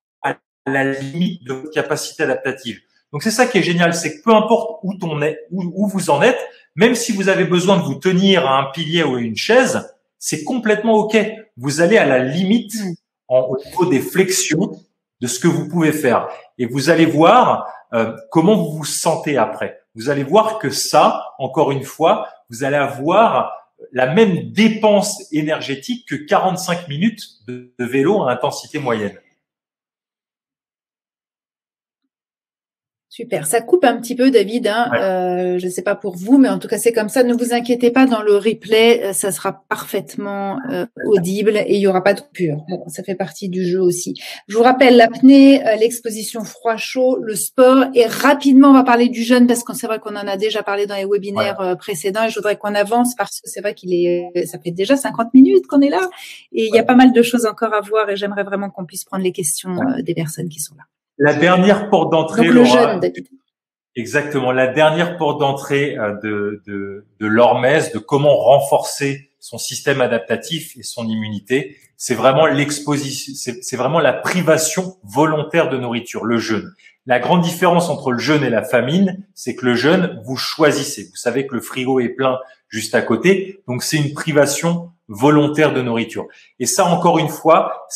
la limite de votre capacité adaptative. Donc, c'est ça qui est génial. C'est que peu importe où vous en êtes, même si vous avez besoin de vous tenir à un pilier ou à une chaise, c'est complètement OK. Vous allez à la limite au niveau des flexions de ce que vous pouvez faire. Et vous allez voir comment vous vous sentez après. Vous allez voir que ça, encore une fois, vous allez avoir la même dépense énergétique que 45 minutes de vélo à intensité moyenne. Super. Ça coupe un petit peu, David. Je ne sais pas pour vous, mais en tout cas, c'est comme ça. Ne vous inquiétez pas, dans le replay, ça sera parfaitement audible et il n'y aura pas de coupure. Bon, ça fait partie du jeu aussi. Je vous rappelle l'apnée, l'exposition froid-chaud, le sport et rapidement, on va parler du jeûne parce que c'est vrai qu'on en a déjà parlé dans les webinaires précédents et je voudrais qu'on avance parce que c'est vrai ça fait déjà 50 minutes qu'on est là et il y a pas mal de choses encore à voir et j'aimerais vraiment qu'on puisse prendre les questions des personnes qui sont là. La dernière porte d'entrée, donc, le jeûne, David. Exactement. La dernière porte d'entrée de l'hormèse, de comment renforcer son système adaptatif et son immunité, c'est vraiment l'exposition, c'est vraiment la privation volontaire de nourriture, le jeûne. La grande différence entre le jeûne et la famine, c'est que le jeûne, vous choisissez. Vous savez que le frigo est plein juste à côté, donc c'est une privation volontaire de nourriture. Et ça, encore une fois,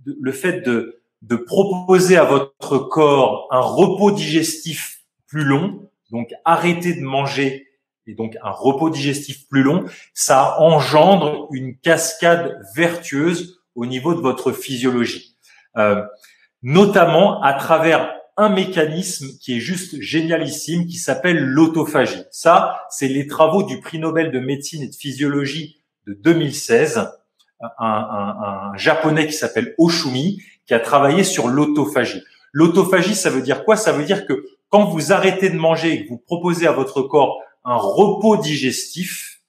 le fait de proposer à votre corps un repos digestif plus long, donc arrêter de manger et donc un repos digestif plus long, ça engendre une cascade vertueuse au niveau de votre physiologie, notamment à travers un mécanisme qui est juste génialissime, qui s'appelle l'autophagie. Ça, c'est les travaux du prix Nobel de médecine et de physiologie de 2016, un japonais qui s'appelle Oshumi, qui a travaillé sur l'autophagie. L'autophagie, ça veut dire quoi? Ça veut dire que quand vous arrêtez de manger et que vous proposez à votre corps un repos digestif,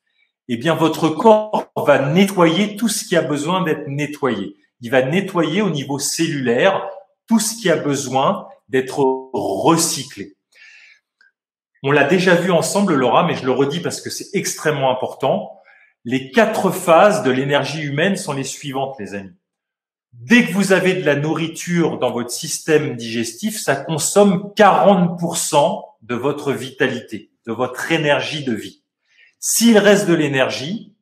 eh bien, votre corps va nettoyer tout ce qui a besoin d'être nettoyé. Il va nettoyer au niveau cellulaire tout ce qui a besoin d'être recyclé. On l'a déjà vu ensemble, Laura, mais je le redis parce que c'est extrêmement important. Les 4 phases de l'énergie humaine sont les suivantes, les amis. Dès que vous avez de la nourriture dans votre système digestif, ça consomme 40% de votre vitalité, de votre énergie de vie. S'il reste de l'énergie,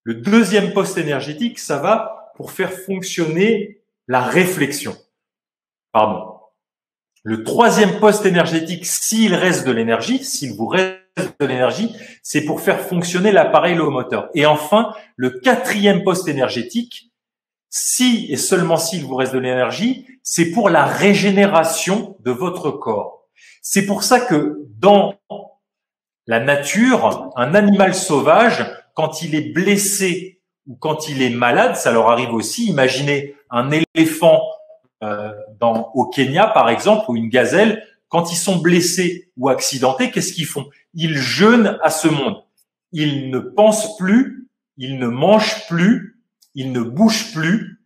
le deuxième poste énergétique, ça va pour faire fonctionner la réflexion. Pardon. Le troisième poste énergétique, s'il reste de l'énergie, s'il vous reste de l'énergie, c'est pour faire fonctionner l'appareil locomoteur. Et enfin, le quatrième poste énergétique, si et seulement s'il vous reste de l'énergie, c'est pour la régénération de votre corps. C'est pour ça que dans la nature, un animal sauvage, quand il est blessé ou quand il est malade, ça leur arrive aussi. Imaginez un éléphant au Kenya, par exemple, ou une gazelle, quand ils sont blessés ou accidentés, qu'est-ce qu'ils font? Ils jeûnent à ce monde. Ils ne pensent plus, ils ne mangent plus, ils ne bougent plus,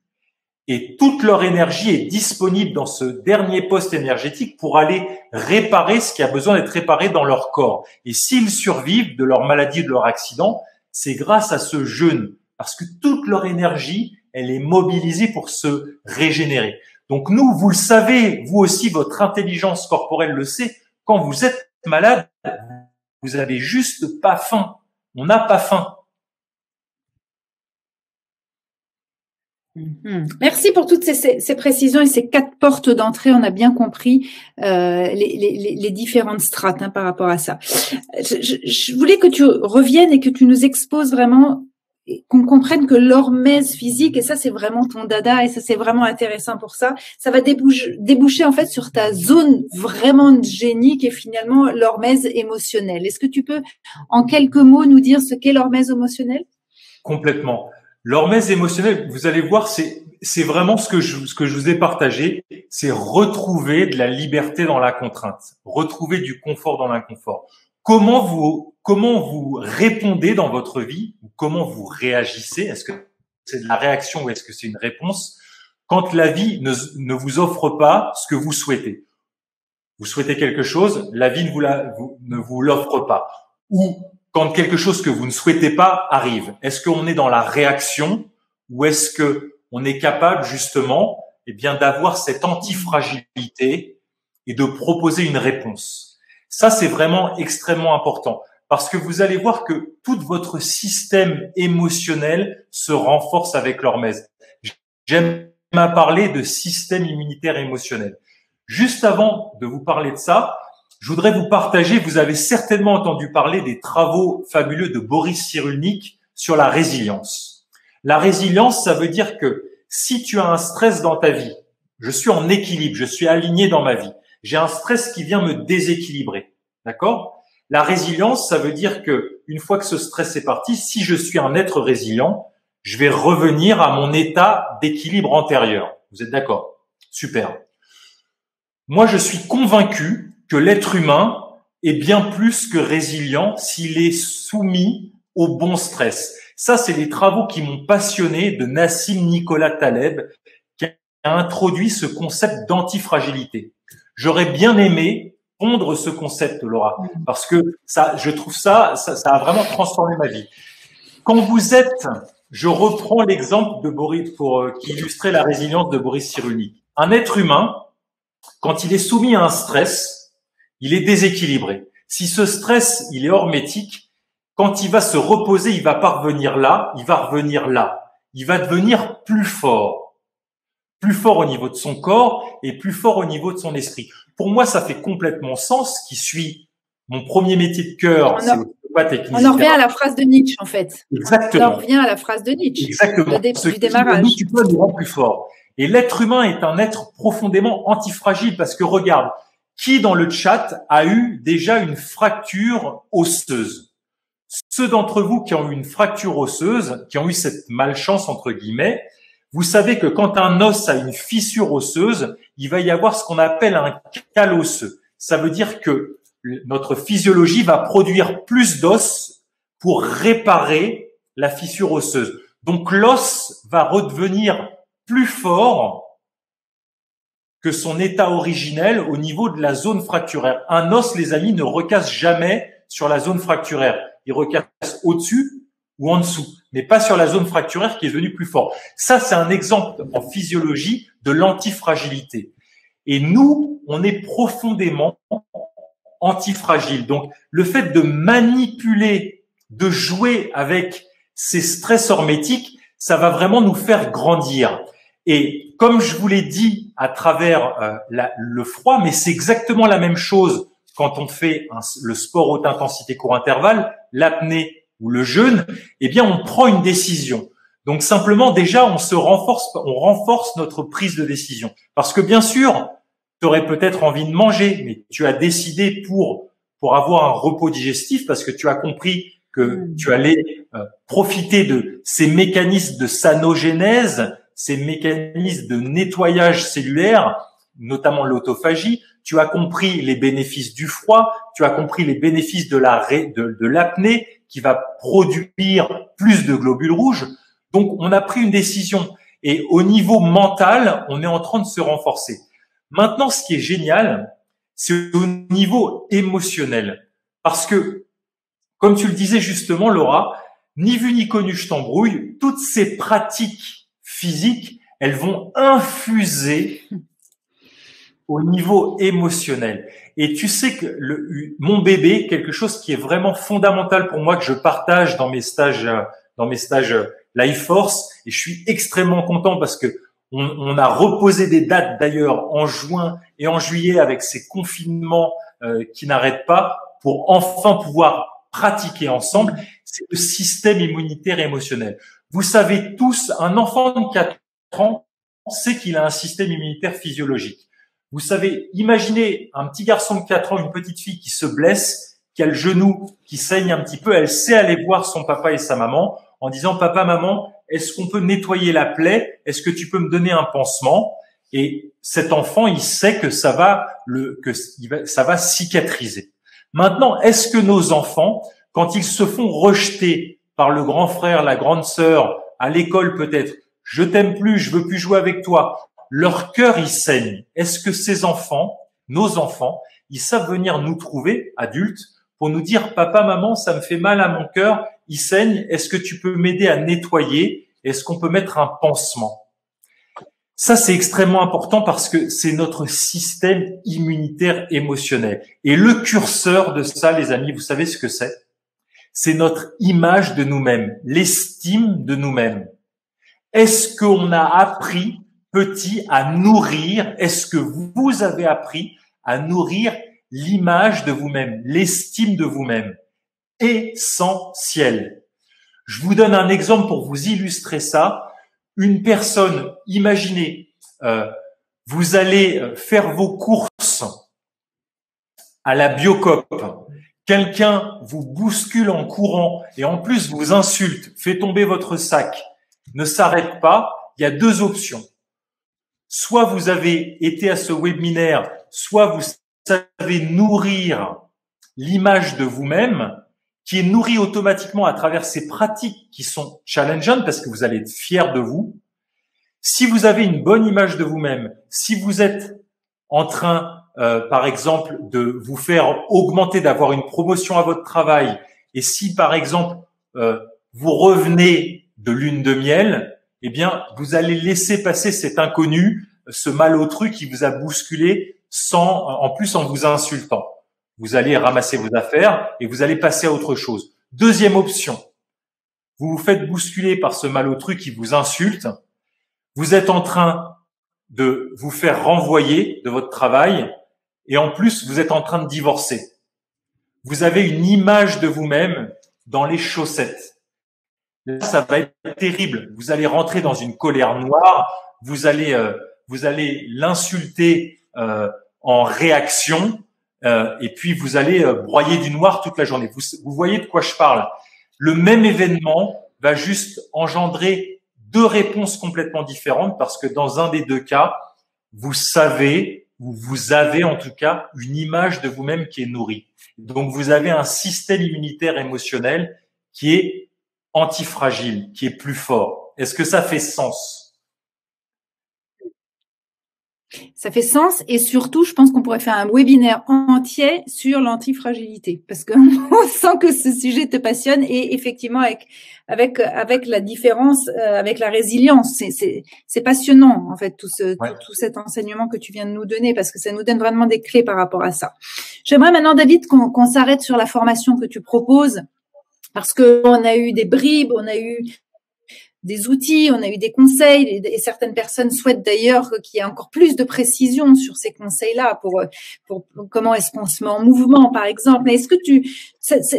et toute leur énergie est disponible dans ce dernier poste énergétique pour aller réparer ce qui a besoin d'être réparé dans leur corps. Et s'ils survivent de leur maladie ou de leur accident, c'est grâce à ce jeûne, parce que toute leur énergie, elle est mobilisée pour se régénérer. Donc nous, vous le savez, vous aussi, votre intelligence corporelle le sait, quand vous êtes malade, vous avez juste pas faim. On n'a pas faim. Merci pour toutes ces précisions et ces 4 portes d'entrée. On a bien compris les différentes strates par rapport à ça. Je voulais que tu reviennes et que tu nous exposes vraiment, qu'on comprenne que l'hormèse physique, et ça c'est vraiment ton dada, et ça c'est vraiment intéressant pour ça, ça va déboucher en fait sur ta zone vraiment de génie qui est finalement l'hormèse émotionnelle. Est-ce que tu peux en quelques mots nous dire ce qu'est l'hormèse émotionnelle? Complètement. L'hormèse émotionnelle, vous allez voir, c'est vraiment ce que je vous ai partagé, c'est retrouver de la liberté dans la contrainte, retrouver du confort dans l'inconfort. Comment vous répondez dans votre vie, ou comment vous réagissez? Est-ce que c'est de la réaction ou est-ce que c'est une réponse quand la vie ne vous offre pas ce que vous souhaitez? Vous souhaitez quelque chose, la vie ne vous l'offre pas. Ou quand quelque chose que vous ne souhaitez pas arrive, est-ce qu'on est dans la réaction ou est-ce que on est capable justement, d'avoir cette antifragilité et de proposer une réponse? Ça, c'est vraiment extrêmement important parce que vous allez voir que tout votre système émotionnel se renforce avec l'hormèse. J'aime parler de système immunitaire émotionnel. Juste avant de vous parler de ça, je voudrais vous partager, vous avez certainement entendu parler des travaux fabuleux de Boris Cyrulnik sur la résilience. La résilience, ça veut dire que si tu as un stress dans ta vie, je suis en équilibre, je suis aligné dans ma vie, j'ai un stress qui vient me déséquilibrer, d'accord? La résilience, ça veut dire que une fois que ce stress est parti, si je suis un être résilient, je vais revenir à mon état d'équilibre antérieur. Vous êtes d'accord? Super. Moi, je suis convaincu que l'être humain est bien plus que résilient s'il est soumis au bon stress. Ça, c'est les travaux qui m'ont passionné de Nassim Nicolas Taleb, qui a introduit ce concept d'antifragilité. J'aurais bien aimé pondre ce concept, Laura, parce que ça, je trouve ça a vraiment transformé ma vie. Quand vous êtes, je reprends l'exemple de Boris qui illustrait la résilience de Boris Cyrulnik. Un être humain, quand il est soumis à un stress, il est déséquilibré. Si ce stress, il est hormétique, quand il va se reposer, il va pas revenir là, il va revenir là. Il va devenir plus fort. Plus fort au niveau de son corps et plus fort au niveau de son esprit. Pour moi, ça fait complètement sens, qui suit mon premier métier de cœur, c'est ostéopathe et on en revient à la phrase de Nietzsche, en fait. Exactement. On en revient à la phrase de Nietzsche. Exactement. Du démarrage. Tu peux nous rendre plus fort. Et l'être humain est un être profondément antifragile parce que regarde, qui dans le chat a eu déjà une fracture osseuse? Ceux d'entre vous qui ont eu une fracture osseuse, qui ont eu cette malchance entre guillemets, vous savez que quand un os a une fissure osseuse, il va y avoir ce qu'on appelle un cal osseux. Ça veut dire que notre physiologie va produire plus d'os pour réparer la fissure osseuse. Donc l'os va redevenir plus fort que son état originel au niveau de la zone fracturaire. Un os, les amis, ne recasse jamais sur la zone fracturaire. Il recasse au-dessus ou en dessous, mais pas sur la zone fracturaire qui est devenue plus forte. Ça, c'est un exemple en physiologie de l'antifragilité. Et nous, on est profondément antifragile. Donc, le fait de manipuler, de jouer avec ces stress hormétiques, ça va vraiment nous faire grandir. Et comme je vous l'ai dit à travers le froid, mais c'est exactement la même chose quand on fait le sport haute intensité court intervalle, l'apnée ou le jeûne, eh bien, on prend une décision. Donc, simplement, déjà, on renforce notre prise de décision. Parce que, bien sûr, tu aurais peut-être envie de manger, mais tu as décidé pour avoir un repos digestif parce que tu as compris que tu allais profiter de ces mécanismes de sanogénèse, ces mécanismes de nettoyage cellulaire, notamment l'autophagie. Tu as compris les bénéfices du froid, tu as compris les bénéfices de l'apnée qui va produire plus de globules rouges. Donc, on a pris une décision. Et au niveau mental, on est en train de se renforcer. Maintenant, ce qui est génial, c'est au niveau émotionnel. Parce que, comme tu le disais justement, Laura, ni vu ni connu, je t'embrouille, toutes ces pratiques physiques, elles vont infuser au niveau émotionnel. Et tu sais que mon bébé, quelque chose qui est vraiment fondamental pour moi, que je partage dans mes stages Life Force, et je suis extrêmement content parce que on a reposé des dates d'ailleurs en juin et en juillet avec ces confinements qui n'arrêtent pas pour enfin pouvoir pratiquer ensemble. C'est le système immunitaire et émotionnel. Vous savez tous, un enfant de 4 ans sait qu'il a un système immunitaire physiologique. Vous savez, imaginez un petit garçon de 4 ans, une petite fille qui se blesse, qui a le genou qui saigne un petit peu, elle sait aller voir son papa et sa maman en disant « Papa, maman, est-ce qu'on peut nettoyer la plaie? Est-ce que tu peux me donner un pansement ?» Et cet enfant, il sait que ça va cicatriser. Maintenant, est-ce que nos enfants, quand ils se font rejeter par le grand frère, la grande sœur, à l'école peut-être, « Je t'aime plus, je veux plus jouer avec toi », leur cœur, il saigne. Est-ce que ces enfants, nos enfants, ils savent venir nous trouver, adultes, pour nous dire « Papa, maman, ça me fait mal à mon cœur, il saigne, est-ce que tu peux m'aider à nettoyer? Est-ce qu'on peut mettre un pansement ?» Ça, c'est extrêmement important parce que c'est notre système immunitaire émotionnel. Et le curseur de ça, les amis, vous savez ce que c'est? C'est notre image de nous-mêmes, l'estime de nous-mêmes. Est-ce qu'on a appris petit à nourrir, est-ce que vous avez appris à nourrir l'image de vous-même, l'estime de vous-même? Essentiel. Je vous donne un exemple pour vous illustrer ça. Une personne, imaginez, vous allez faire vos courses à la Biocoop. Quelqu'un vous bouscule en courant et en plus vous insulte, fait tomber votre sac, ne s'arrête pas. Il y a deux options. Soit vous avez été à ce webinaire, soit vous savez nourrir l'image de vous-même, qui est nourrie automatiquement à travers ces pratiques qui sont challengeantes parce que vous allez être fiers de vous. Si vous avez une bonne image de vous-même, si vous êtes en train, par exemple, de vous faire augmenter, d'avoir une promotion à votre travail, et si, par exemple, vous revenez de lune de miel, eh bien, vous allez laisser passer cet inconnu, ce malotru qui vous a bousculé en plus en vous insultant. Vous allez ramasser vos affaires et vous allez passer à autre chose. Deuxième option. Vous vous faites bousculer par ce malotru qui vous insulte. Vous êtes en train de vous faire renvoyer de votre travail et en plus, vous êtes en train de divorcer. Vous avez une image de vous-même dans les chaussettes. Là, ça va être terrible. Vous allez rentrer dans une colère noire. vous allez l'insulter en réaction, et puis vous allez broyer du noir toute la journée. Vous voyez de quoi je parle. Le même événement va juste engendrer deux réponses complètement différentes, parce que dans un des deux cas, vous savez, ou vous avez en tout cas une image de vous-même qui est nourrie. Donc vous avez un système immunitaire émotionnel qui est antifragile, qui est plus fort. Est-ce que ça fait sens? Ça fait sens, et surtout, je pense qu'on pourrait faire un webinaire entier sur l'antifragilité, parce qu'on sent que ce sujet te passionne, et effectivement avec la différence, avec la résilience, c'est passionnant en fait tout cet enseignement que tu viens de nous donner, parce que ça nous donne vraiment des clés par rapport à ça. J'aimerais maintenant, David, qu'on s'arrête sur la formation que tu proposes, parce que on a eu des bribes, on a eu des outils, on a eu des conseils, et certaines personnes souhaitent d'ailleurs qu'il y ait encore plus de précision sur ces conseils-là pour comment est-ce qu'on se met en mouvement, par exemple. Mais est-ce que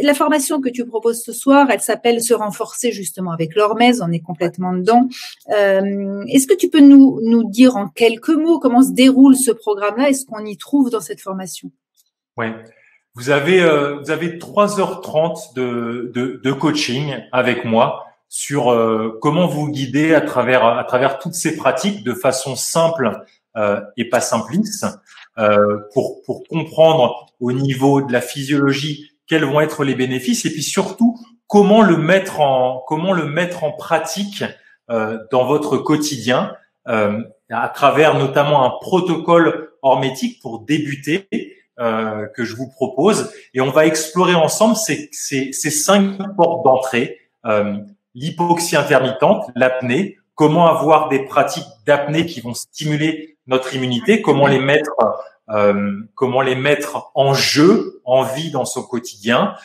la formation que tu proposes ce soir, elle s'appelle Se renforcer justement avec l'hormèse, on est complètement dedans. Est-ce que tu peux nous dire en quelques mots comment se déroule ce programme-là et ce qu'on y trouve dans cette formation? Oui. Vous avez 3h30 de coaching avec moi sur comment vous guider à travers toutes ces pratiques de façon simple et pas simpliste, pour comprendre au niveau de la physiologie quels vont être les bénéfices, et puis surtout comment le mettre en pratique dans votre quotidien, à travers notamment un protocole hormétique pour débuter, que je vous propose, et on va explorer ensemble ces 5 portes d'entrée. L'hypoxie intermittente, l'apnée, comment avoir des pratiques d'apnée qui vont stimuler notre immunité, comment les mettre en jeu, en vie dans son quotidien,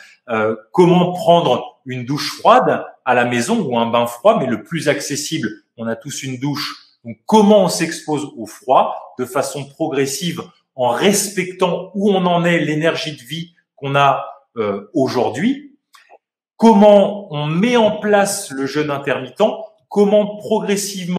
comment prendre une douche froide à la maison ou un bain froid, mais le plus accessible, on a tous une douche. Donc comment on s'expose au froid de façon progressive en respectant où on en est, l'énergie de vie qu'on a aujourd'hui. Comment on met en place le jeûne intermittent, comment progressivement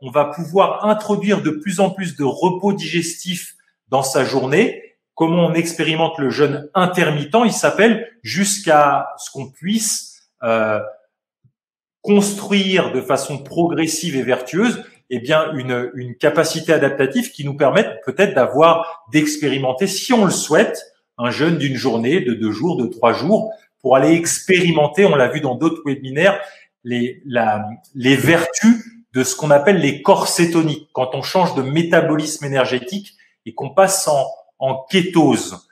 on va pouvoir introduire de plus en plus de repos digestif dans sa journée, comment on expérimente le jeûne intermittent, il s'appelle, jusqu'à ce qu'on puisse construire de façon progressive et vertueuse une capacité adaptative qui nous permette peut-être d'expérimenter, si on le souhaite, un jeûne d'une journée, de 2 jours, de 3 jours, pour aller expérimenter, on l'a vu dans d'autres webinaires, les vertus de ce qu'on appelle les corps cétoniques, quand on change de métabolisme énergétique et qu'on passe en kétose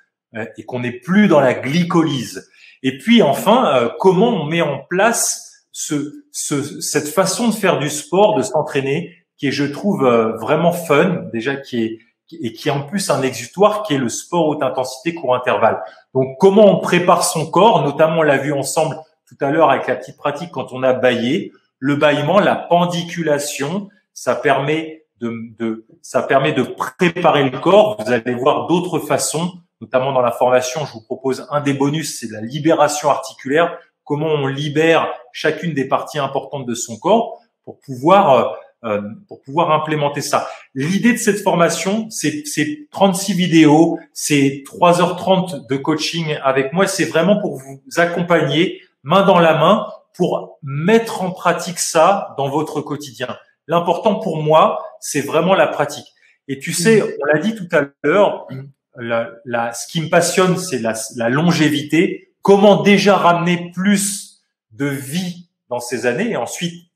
et qu'on n'est plus dans la glycolyse. Et puis enfin, comment on met en place cette façon de faire du sport, de s'entraîner, qui est, je trouve, vraiment fun, déjà, qui est en plus un exutoire, qui est le sport haute intensité court intervalle. Donc, comment on prépare son corps, notamment on l'a vu ensemble tout à l'heure avec la petite pratique quand on a bâillé. Le bâillement, la pendiculation, ça permet de préparer le corps. Vous allez voir d'autres façons, notamment dans la formation, je vous propose un des bonus, c'est la libération articulaire. Comment on libère chacune des parties importantes de son corps pour pouvoir implémenter ça. L'idée de cette formation, c'est 36 vidéos, c'est 3h30 de coaching avec moi. C'est vraiment pour vous accompagner main dans la main pour mettre en pratique ça dans votre quotidien. L'important pour moi, c'est vraiment la pratique. Et tu sais, on l'a dit tout à l'heure, ce qui me passionne, c'est la longévité. Comment déjà ramener plus de vie dans ces années et ensuite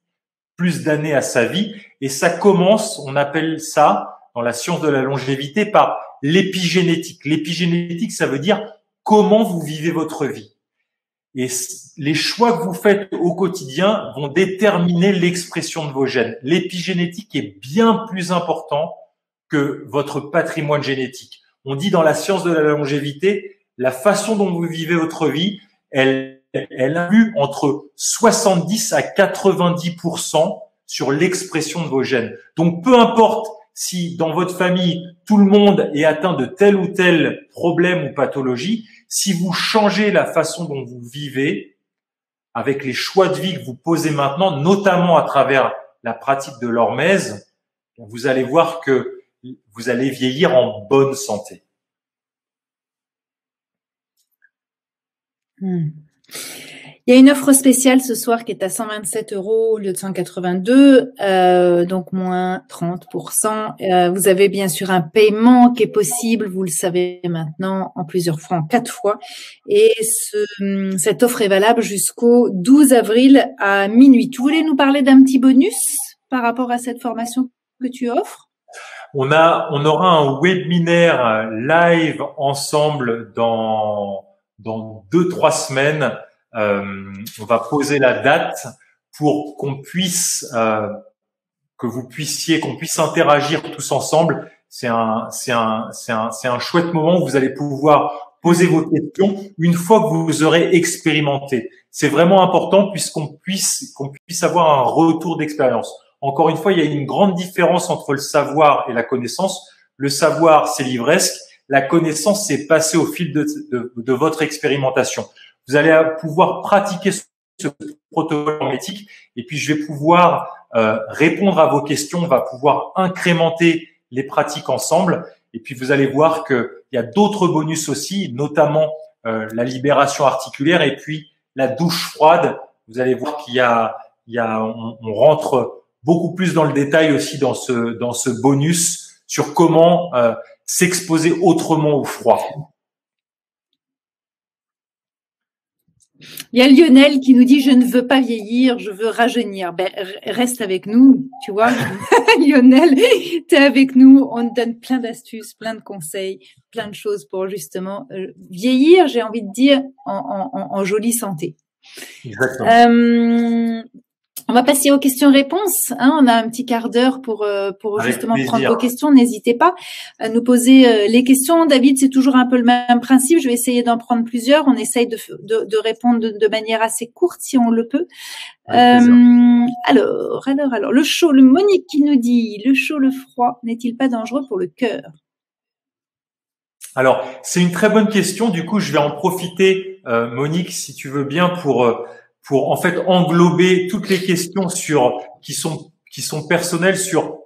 plus d'années à sa vie. Et ça commence, on appelle ça, dans la science de la longévité, par l'épigénétique. L'épigénétique, ça veut dire comment vous vivez votre vie. Et les choix que vous faites au quotidien vont déterminer l'expression de vos gènes. L'épigénétique est bien plus important que votre patrimoine génétique. On dit dans la science de la longévité, la façon dont vous vivez votre vie, elle influe entre 70 à 90% sur l'expression de vos gènes. Donc, peu importe si dans votre famille, tout le monde est atteint de tel ou tel problème ou pathologie, si vous changez la façon dont vous vivez, avec les choix de vie que vous posez maintenant, notamment à travers la pratique de l'hormèse, vous allez voir que vous allez vieillir en bonne santé. Il y a une offre spéciale ce soir qui est à 127 € au lieu de 182, donc moins 30%. Vous avez bien sûr un paiement qui est possible, vous le savez maintenant, en plusieurs fois, en 4 fois. Et cette offre est valable jusqu'au 12 avril à minuit. Tu voulais nous parler d'un petit bonus par rapport à cette formation que tu offres? On aura un webinaire live ensemble dans 2-3 semaines. On va poser la date pour qu'on puisse qu'on puisse interagir tous ensemble. C'est un chouette moment où vous allez pouvoir poser vos questions une fois que vous aurez expérimenté. C'est vraiment important puisqu'on puisse avoir un retour d'expérience. Encore une fois, il y a une grande différence entre le savoir et la connaissance. Le savoir, c'est livresque. La connaissance, c'est passé au fil de votre expérimentation. Vous allez pouvoir pratiquer ce protocole hermétique et puis je vais pouvoir répondre à vos questions. On va pouvoir incrémenter les pratiques ensemble et puis vous allez voir qu'il y a d'autres bonus aussi, notamment la libération articulaire et puis la douche froide. Vous allez voir on rentre beaucoup plus dans le détail aussi dans ce bonus sur comment s'exposer autrement au froid. Il y a Lionel qui nous dit « Je ne veux pas vieillir, je veux rajeunir ». Ben, reste avec nous, tu vois. Lionel, tu es avec nous. On te donne plein d'astuces, plein de conseils, plein de choses pour justement vieillir, j'ai envie de dire, en jolie santé. Exactement. On va passer aux questions-réponses. On a un petit quart d'heure pour justement prendre vos questions. N'hésitez pas à nous poser les questions. David, c'est toujours un peu le même principe. Je vais essayer d'en prendre plusieurs. On essaye de répondre de manière assez courte si on le peut. Alors, le chaud, le Monique qui nous dit « Le chaud, le froid n'est-il pas dangereux pour le cœur ?» Alors, c'est une très bonne question. Du coup, je vais en profiter, Monique, si tu veux bien, pour en fait englober toutes les questions qui sont personnelles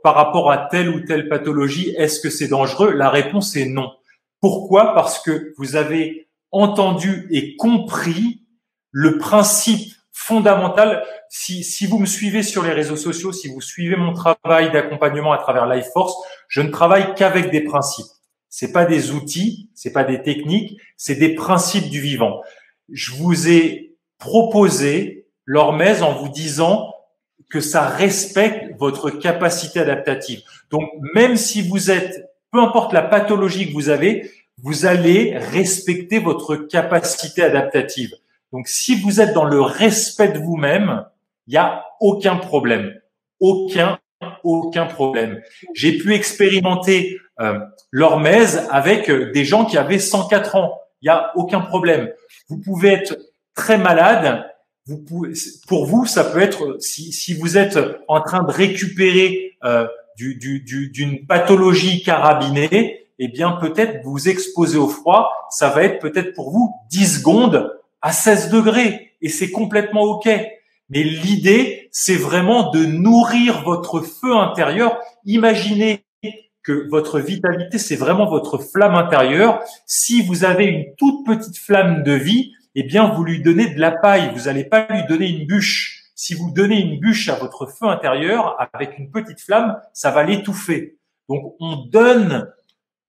par rapport à telle ou telle pathologie. Est-ce que c'est dangereux? La réponse est non. Pourquoi? Parce que vous avez entendu et compris le principe fondamental. Si vous me suivez sur les réseaux sociaux, si vous suivez mon travail d'accompagnement à travers Life Force, je ne travaille qu'avec des principes. C'est pas des outils, c'est pas des techniques, c'est des principes du vivant. Je vous ai proposé l'hormèse en vous disant que ça respecte votre capacité adaptative. Donc, même si peu importe la pathologie que vous avez, vous allez respecter votre capacité adaptative. Donc, si vous êtes dans le respect de vous-même, il n'y a aucun problème. Aucun problème. J'ai pu expérimenter l'hormèse avec des gens qui avaient 104 ans. Il n'y a aucun problème. Vous pouvez être très malade, pour vous, ça peut être si vous êtes en train de récupérer d'une pathologie carabinée, eh bien peut-être vous exposer au froid, ça va être peut-être pour vous 10 secondes à 16 degrés et c'est complètement OK. Mais l'idée, c'est vraiment de nourrir votre feu intérieur. Imaginez que votre vitalité, c'est vraiment votre flamme intérieure. Si vous avez une toute petite flamme de vie, eh bien, vous lui donnez de la paille. Vous n'allez pas lui donner une bûche. Si vous donnez une bûche à votre feu intérieur avec une petite flamme, ça va l'étouffer. Donc, on donne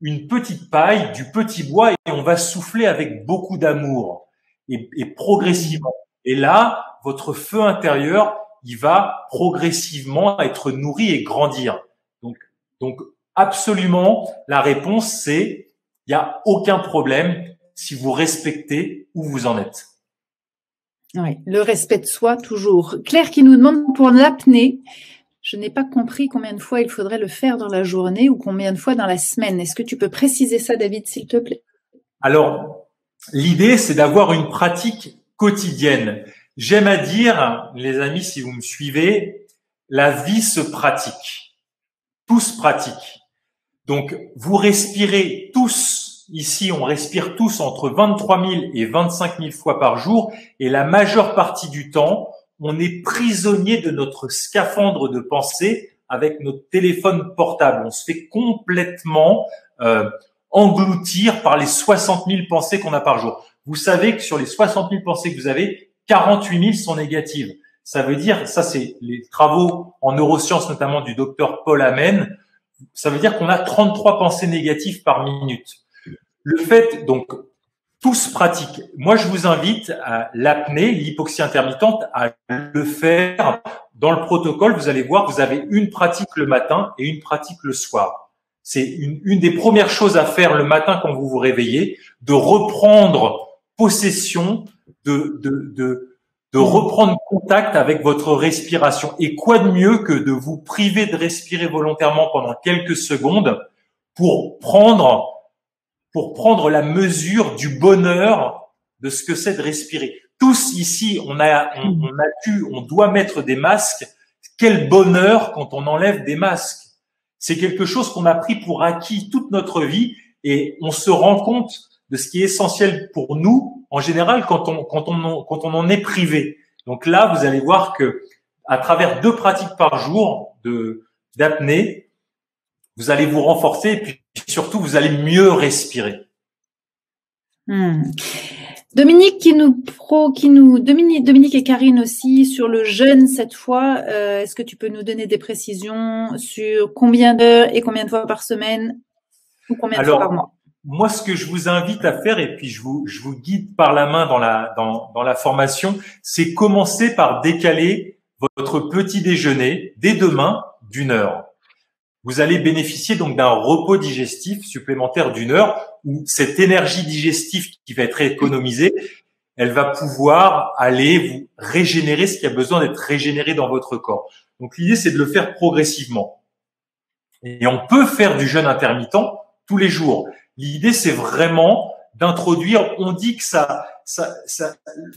une petite paille, du petit bois et on va souffler avec beaucoup d'amour et progressivement. Et là, votre feu intérieur, il va progressivement être nourri et grandir. Donc absolument, la réponse, c'est il n'y a aucun problème si vous respectez où vous en êtes. Oui, le respect de soi, toujours. Claire qui nous demande pour l'apnée, je n'ai pas compris combien de fois il faudrait le faire dans la journée ou combien de fois dans la semaine. Est-ce que tu peux préciser ça, David, s'il te plaît? Alors, l'idée, c'est d'avoir une pratique quotidienne. J'aime à dire, les amis, si vous me suivez, la vie se pratique. Tout se pratique. Donc, vous respirez tous, ici, on respire tous entre 23 000 et 25 000 fois par jour. Et la majeure partie du temps, on est prisonnier de notre scaphandre de pensée avec notre téléphone portable. On se fait complètement engloutir par les 60 000 pensées qu'on a par jour. Vous savez que sur les 60 000 pensées que vous avez, 48 000 sont négatives. Ça veut dire, ça c'est les travaux en neurosciences, notamment du docteur Paul Amen, ça veut dire qu'on a 33 pensées négatives par minute. Le fait, donc, tous pratiquent. Moi, je vous invite à l'apnée, l'hypoxie intermittente, à le faire. Dans le protocole, vous allez voir, vous avez une pratique le matin et une pratique le soir. C'est une des premières choses à faire le matin quand vous vous réveillez, de reprendre possession, de reprendre contact avec votre respiration. Et quoi de mieux que de vous priver de respirer volontairement pendant quelques secondes pour prendre la mesure du bonheur de ce que c'est de respirer. Tous ici, on doit mettre des masques. Quel bonheur quand on enlève des masques. C'est quelque chose qu'on a pris pour acquis toute notre vie et on se rend compte de ce qui est essentiel pour nous, en général, quand on en est privé. Donc là, vous allez voir que, à travers 2 pratiques par jour d'apnée, vous allez vous renforcer et puis surtout, vous allez mieux respirer. Dominique Dominique et Karine aussi sur le jeûne cette fois. Est-ce que tu peux nous donner des précisions sur combien d'heures et combien de fois par semaine ou combien de fois par mois? Moi, ce que je vous invite à faire, et puis je vous guide par la main dans la formation, c'est commencer par décaler votre petit déjeuner dès demain d'1 heure. Vous allez bénéficier donc d'un repos digestif supplémentaire d'1 heure où cette énergie digestive qui va être économisée, elle va pouvoir aller vous régénérer ce qui a besoin d'être régénéré dans votre corps. Donc l'idée, c'est de le faire progressivement. Et on peut faire du jeûne intermittent tous les jours. L'idée, c'est vraiment d'introduire, on dit que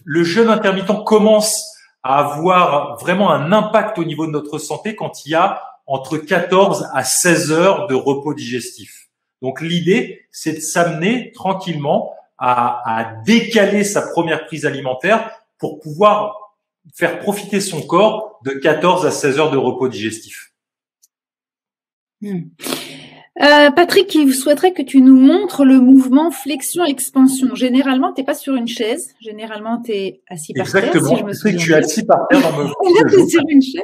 le jeûne intermittent commence à avoir vraiment un impact au niveau de notre santé quand il y a entre 14 à 16 heures de repos digestif. Donc l'idée, c'est de s'amener tranquillement à décaler sa première prise alimentaire pour pouvoir faire profiter son corps de 14 à 16 heures de repos digestif. Patrick, il souhaiterait que tu nous montres le mouvement flexion-expansion. Généralement, tu n'es pas sur une chaise. Généralement, tu es assis par terre. Exactement. Si je me souviens. Je suis assis par terre dans mon Là, tu es sur une chaise.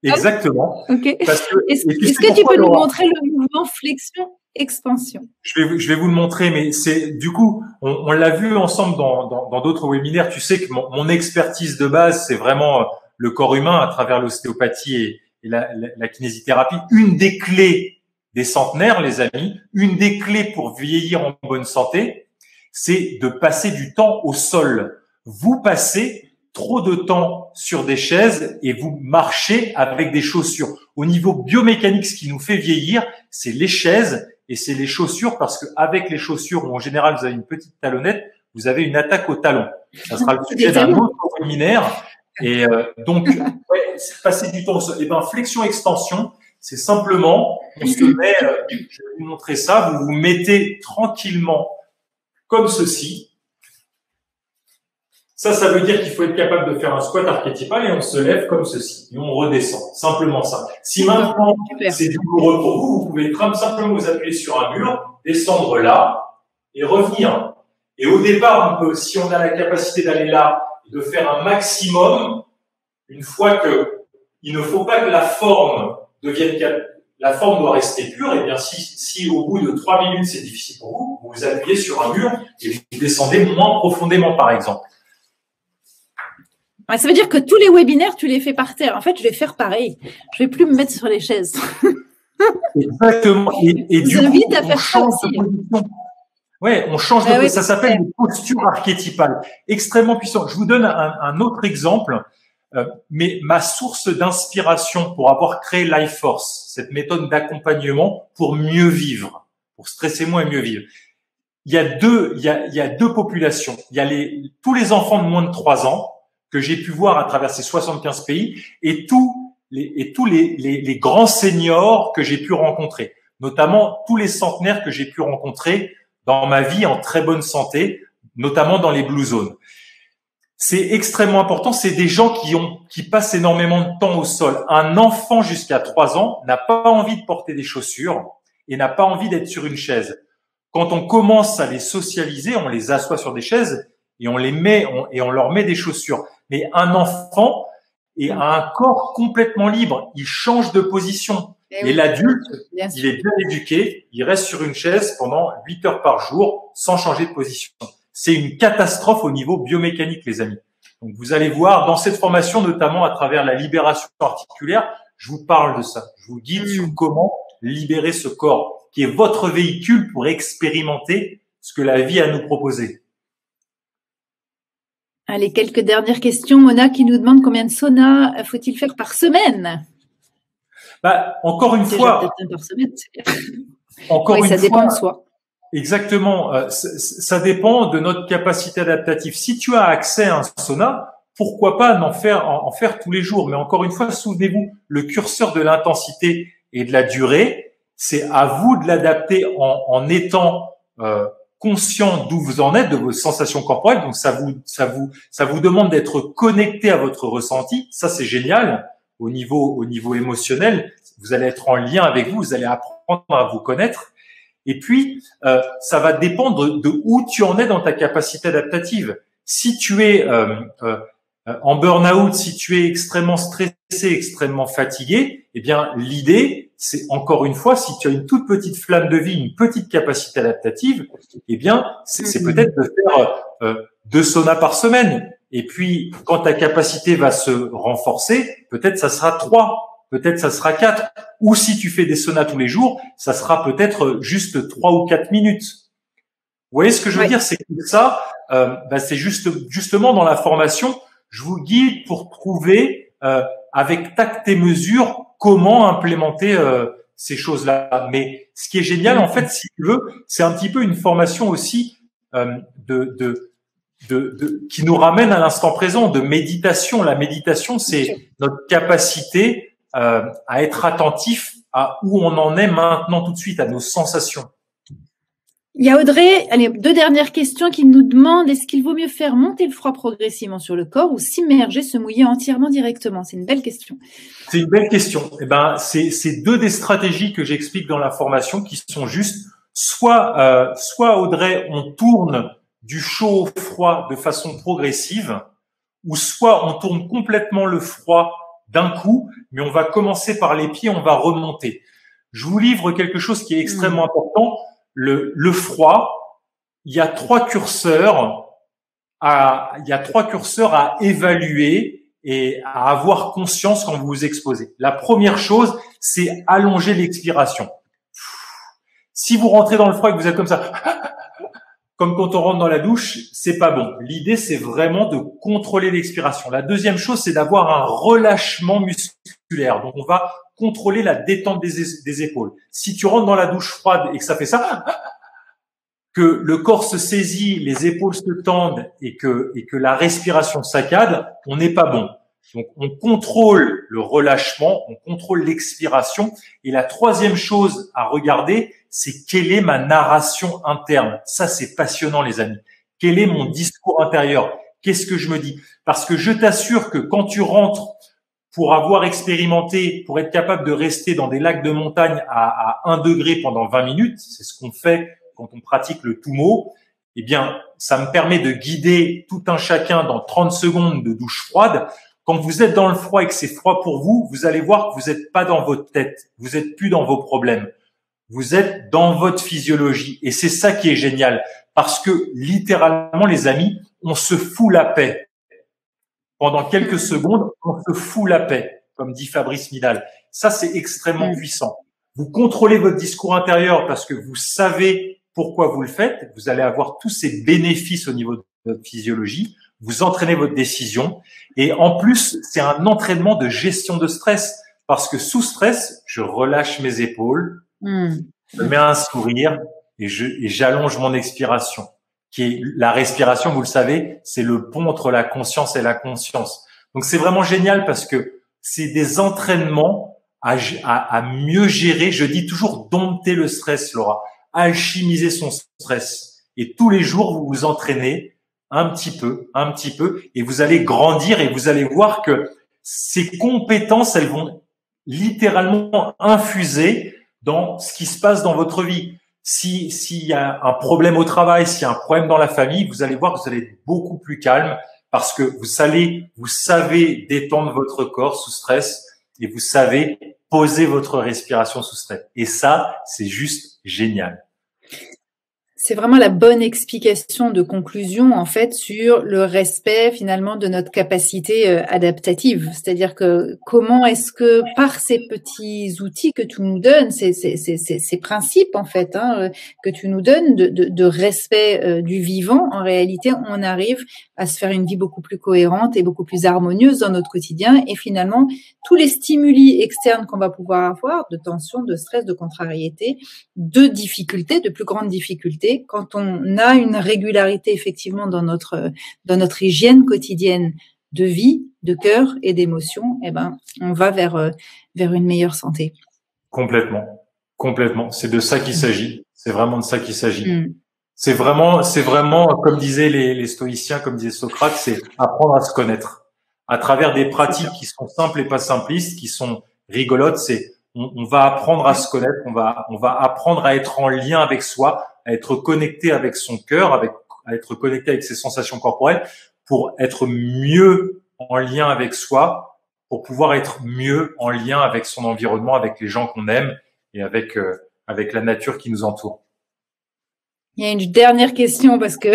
Exactement. Ok. Est-ce que tu peux nous montrer le mouvement flexion-expansion? Je vais vous le montrer, mais c'est du coup, on l'a vu ensemble dans d'autres webinaires. Tu sais que mon expertise de base, c'est vraiment le corps humain à travers l'ostéopathie et la kinésithérapie. Une des clés des centenaires, les amis, une des clés pour vieillir en bonne santé, c'est de passer du temps au sol. Vous passez trop de temps sur des chaises et vous marchez avec des chaussures. Au niveau biomécanique, ce qui nous fait vieillir, c'est les chaises et c'est les chaussures, parce que avec les chaussures, où en général vous avez une petite talonnette, vous avez une attaque au talon. Ça sera le sujet d'un autre webinaire. Et donc, c'est passer du temps au sol. Et ben, flexion-extension, c'est simplement, on se met, je vais vous montrer ça, vous vous mettez tranquillement comme ceci. Ça veut dire qu'il faut être capable de faire un squat archétypal et on se lève comme ceci. Et on redescend. Simplement ça. Si maintenant, c'est douloureux pour vous, vous pouvez simplement vous appuyer sur un mur, descendre là et revenir. Et au départ, on peut, si on a la capacité d'aller là, de faire un maximum, une fois que il ne faut pas que la forme doit rester pure, et bien si au bout de 3 minutes c'est difficile pour vous, vous vous appuyez sur un mur et vous descendez moins profondément, par exemple. Ouais, ça veut dire que tous les webinaires, tu les fais par terre. En fait, je vais faire pareil. Je vais plus me mettre sur les chaises. Exactement. Et du coup, à faire ça aussi. Ouais, on change de position. Ça s'appelle une posture archétypale. Extrêmement puissant. Je vous donne un autre exemple. Mais ma source d'inspiration pour avoir créé Life Force, cette méthode d'accompagnement pour mieux vivre, pour stresser moins et mieux vivre. Il y a deux populations. Il y a tous les enfants de moins de 3 ans que j'ai pu voir à travers ces 75 pays et tous les grands seniors que j'ai pu rencontrer, notamment tous les centenaires que j'ai pu rencontrer dans ma vie en très bonne santé, notamment dans les Blue Zones. C'est extrêmement important. C'est des gens qui passent énormément de temps au sol. Un enfant jusqu'à 3 ans n'a pas envie de porter des chaussures et n'a pas envie d'être sur une chaise. Quand on commence à les socialiser, on les assoit sur des chaises et on leur met des chaussures. Mais un enfant a un corps complètement libre. Il change de position. Et l'adulte, il est bien éduqué. Il reste sur une chaise pendant 8 heures par jour sans changer de position. C'est une catastrophe au niveau biomécanique, les amis. Donc, vous allez voir dans cette formation, notamment à travers la libération articulaire, je vous parle de ça. Je vous guide sur comment libérer ce corps, qui est votre véhicule pour expérimenter ce que la vie a à nous proposer. Allez, quelques dernières questions. Mona qui nous demande combien de saunas faut-il faire par semaine? Encore une fois. Par semaine. Encore une ça fois, dépend de soi. Exactement. Ça dépend de notre capacité adaptative. Si tu as accès à un sauna, pourquoi pas en faire tous les jours? Mais encore une fois, souvenez-vous, le curseur de l'intensité et de la durée, c'est à vous de l'adapter en étant conscient d'où vous en êtes, de vos sensations corporelles. Donc ça vous demande d'être connecté à votre ressenti. Ça, c'est génial. Au niveau émotionnel, vous allez être en lien avec vous allez apprendre à vous connaître. Et puis, ça va dépendre de où tu en es dans ta capacité adaptative. Si tu es en burn-out, si tu es extrêmement stressé, extrêmement fatigué, eh bien, l'idée, c'est encore une fois, si tu as une toute petite flamme de vie, une petite capacité adaptative, eh bien, c'est peut-être de faire 2 saunas par semaine. Et puis, quand ta capacité va se renforcer, peut-être ça sera 3. Peut-être ça sera 4. Ou si tu fais des saunas tous les jours, ça sera peut-être juste 3 ou 4 minutes. Vous voyez ce que je veux dire? C'est que ça, c'est justement dans la formation, je vous guide pour trouver avec tact et mesure comment implémenter ces choses-là. Mais ce qui est génial, en fait, si tu veux, c'est un petit peu une formation aussi qui nous ramène à l'instant présent, de méditation. La méditation, c'est notre capacité à être attentif à où on en est maintenant tout de suite, à nos sensations. Il y a Audrey, allez, 2 dernières questions qui nous demandent est-ce qu'il vaut mieux faire monter le froid progressivement sur le corps ou s'immerger, se mouiller entièrement directement? C'est une belle question. C'est une belle question. Eh ben, c'est 2 des stratégies que j'explique dans la formation qui sont juste soit Audrey, on tourne du chaud au froid de façon progressive, ou soit on tourne complètement le froid d'un coup, mais on va commencer par les pieds, on va remonter. Je vous livre quelque chose qui est extrêmement important. Le froid, il y a 3 curseurs à évaluer et à avoir conscience quand vous vous exposez. La première chose, c'est allonger l'expiration. Si vous rentrez dans le froid et que vous êtes comme ça, comme quand on rentre dans la douche, c'est pas bon. L'idée, c'est vraiment de contrôler l'expiration. La deuxième chose, c'est d'avoir un relâchement musculaire. Donc, on va contrôler la détente des épaules. Si tu rentres dans la douche froide et que ça fait ça, que le corps se saisit, les épaules se tendent et que la respiration saccade, on n'est pas bon. Donc, on contrôle le relâchement, on contrôle l'expiration. Et la troisième chose à regarder, c'est quelle est ma narration interne. Ça, c'est passionnant, les amis. Quel est mon discours intérieur? Qu'est-ce que je me dis? Parce que je t'assure que quand tu rentres pour avoir expérimenté, pour être capable de rester dans des lacs de montagne à 1 degré pendant 20 minutes, c'est ce qu'on fait quand on pratique le Tumo, eh bien, ça me permet de guider tout un chacun dans 30 secondes de douche froide. Quand vous êtes dans le froid et que c'est froid pour vous, vous allez voir que vous n'êtes pas dans votre tête, vous n'êtes plus dans vos problèmes. Vous êtes dans votre physiologie. Et c'est ça qui est génial. Parce que, littéralement, les amis, on se fout la paix. Pendant quelques secondes, on se fout la paix, comme dit Fabrice Midal. Ça, c'est extrêmement puissant. Vous contrôlez votre discours intérieur parce que vous savez pourquoi vous le faites. Vous allez avoir tous ces bénéfices au niveau de votre physiologie. Vous entraînez votre décision. Et en plus, c'est un entraînement de gestion de stress. Parce que sous stress, je relâche mes épaules. Je mets un sourire et j'allonge mon expiration, qui est la respiration, vous le savez, c'est le pont entre la conscience et la conscience. Donc c'est vraiment génial parce que c'est des entraînements à mieux gérer. Je dis toujours dompter le stress, Laura, alchimiser son stress. Et tous les jours, vous vous entraînez un petit peu, et vous allez grandir et vous allez voir que ces compétences, elles vont littéralement infuser dans ce qui se passe dans votre vie. S'il y a un problème au travail, s'il y a un problème dans la famille, vous allez voir que vous allez être beaucoup plus calme parce que vous savez détendre votre corps sous stress et vous savez poser votre respiration sous stress. Et ça, c'est juste génial. C'est vraiment la bonne explication de conclusion, en fait, sur le respect, finalement, de notre capacité adaptative. C'est-à-dire que comment est-ce que, par ces petits outils que tu nous donnes, ces principes, en fait, hein, que tu nous donnes de respect du vivant, en réalité, on arrive à se faire une vie beaucoup plus cohérente et beaucoup plus harmonieuse dans notre quotidien. Et finalement, tous les stimuli externes qu'on va pouvoir avoir, de tension, de stress, de contrariété, de difficultés, de plus grandes difficultés, quand on a une régularité effectivement dans notre hygiène quotidienne de vie, de cœur et d'émotion, eh ben, on va vers une meilleure santé. Complètement. C'est de ça qu'il s'agit. C'est vraiment de ça qu'il s'agit. C'est vraiment, comme disaient les stoïciens, comme disait Socrate, c'est apprendre à se connaître. À travers des pratiques qui sont simples et pas simplistes, qui sont rigolotes, on va apprendre à se connaître, on va apprendre à être en lien avec soi, à être connecté avec son cœur, à être connecté avec ses sensations corporelles pour être mieux en lien avec soi, pour pouvoir être mieux en lien avec son environnement, avec les gens qu'on aime et avec la nature qui nous entoure. Il y a une dernière question parce que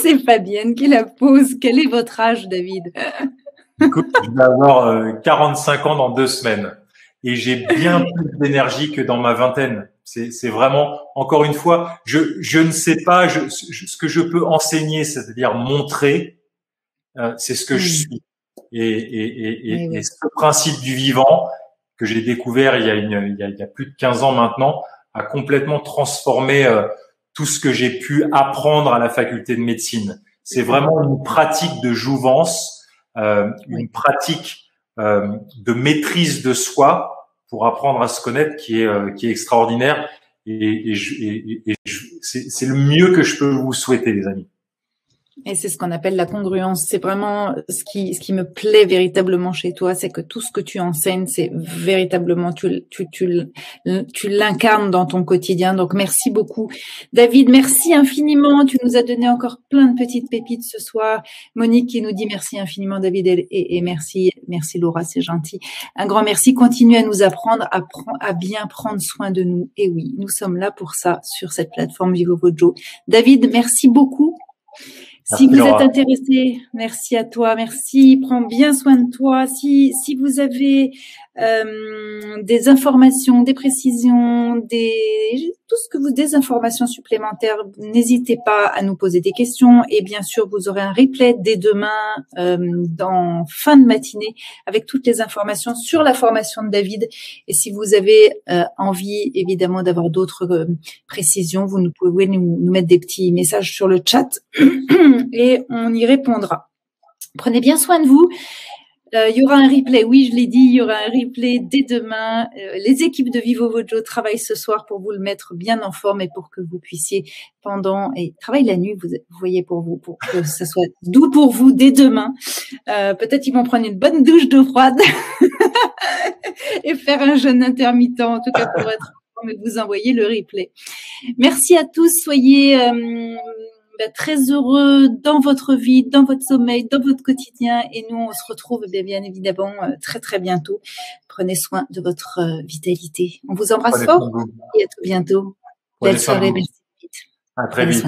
c'est Fabienne qui la pose. Quel est votre âge, David? Écoute, je vais avoir 45 ans dans 2 semaines. Et j'ai bien plus d'énergie que dans ma vingtaine. C'est vraiment, encore une fois, je ne sais pas, ce que je peux enseigner, c'est-à-dire montrer, c'est ce que je suis. Et ce principe du vivant que j'ai découvert il y a plus de 15 ans maintenant a complètement transformé tout ce que j'ai pu apprendre à la faculté de médecine. C'est vraiment une pratique de jouvence, une pratique de maîtrise de soi pour apprendre à se connaître qui est extraordinaire et c'est le mieux que je peux vous souhaiter, les amis. Et c'est ce qu'on appelle la congruence. C'est vraiment ce qui me plaît véritablement chez toi, c'est que tout ce que tu enseignes, c'est véritablement, tu l'incarnes dans ton quotidien. Donc, merci beaucoup. David, merci infiniment. Tu nous as donné encore plein de petites pépites ce soir. Monique qui nous dit merci infiniment, David, et merci Laura, c'est gentil. Un grand merci. Continue à nous apprendre à bien prendre soin de nous. Et oui, nous sommes là pour ça sur cette plateforme Vivo Vojo. David, merci beaucoup. Si vous êtes intéressé, merci à toi, merci, prends bien soin de toi. Si vous avez des informations, des précisions, des informations supplémentaires, n'hésitez pas à nous poser des questions. Et bien sûr, vous aurez un replay dès demain, dans fin de matinée, avec toutes les informations sur la formation de David. Et si vous avez envie, évidemment, d'avoir d'autres précisions, vous pouvez nous mettre des petits messages sur le chat et on y répondra. Prenez bien soin de vous. Il y aura un replay, oui, je l'ai dit, il y aura un replay dès demain. Les équipes de Vivo Vojo travaillent ce soir pour vous le mettre bien en forme et pour que vous puissiez travaillent la nuit, vous voyez, pour que ça soit doux pour vous dès demain. Peut-être ils vont prendre une bonne douche d'eau froide et faire un jeûne intermittent, en tout cas pour être en forme et vous envoyer le replay. Merci à tous, soyez très heureux dans votre vie, dans votre sommeil, dans votre quotidien. Et nous, on se retrouve bien évidemment très, très bientôt. Prenez soin de votre vitalité. On vous embrasse fort et à tout bientôt. Belle soirée, belle suite. À très vite.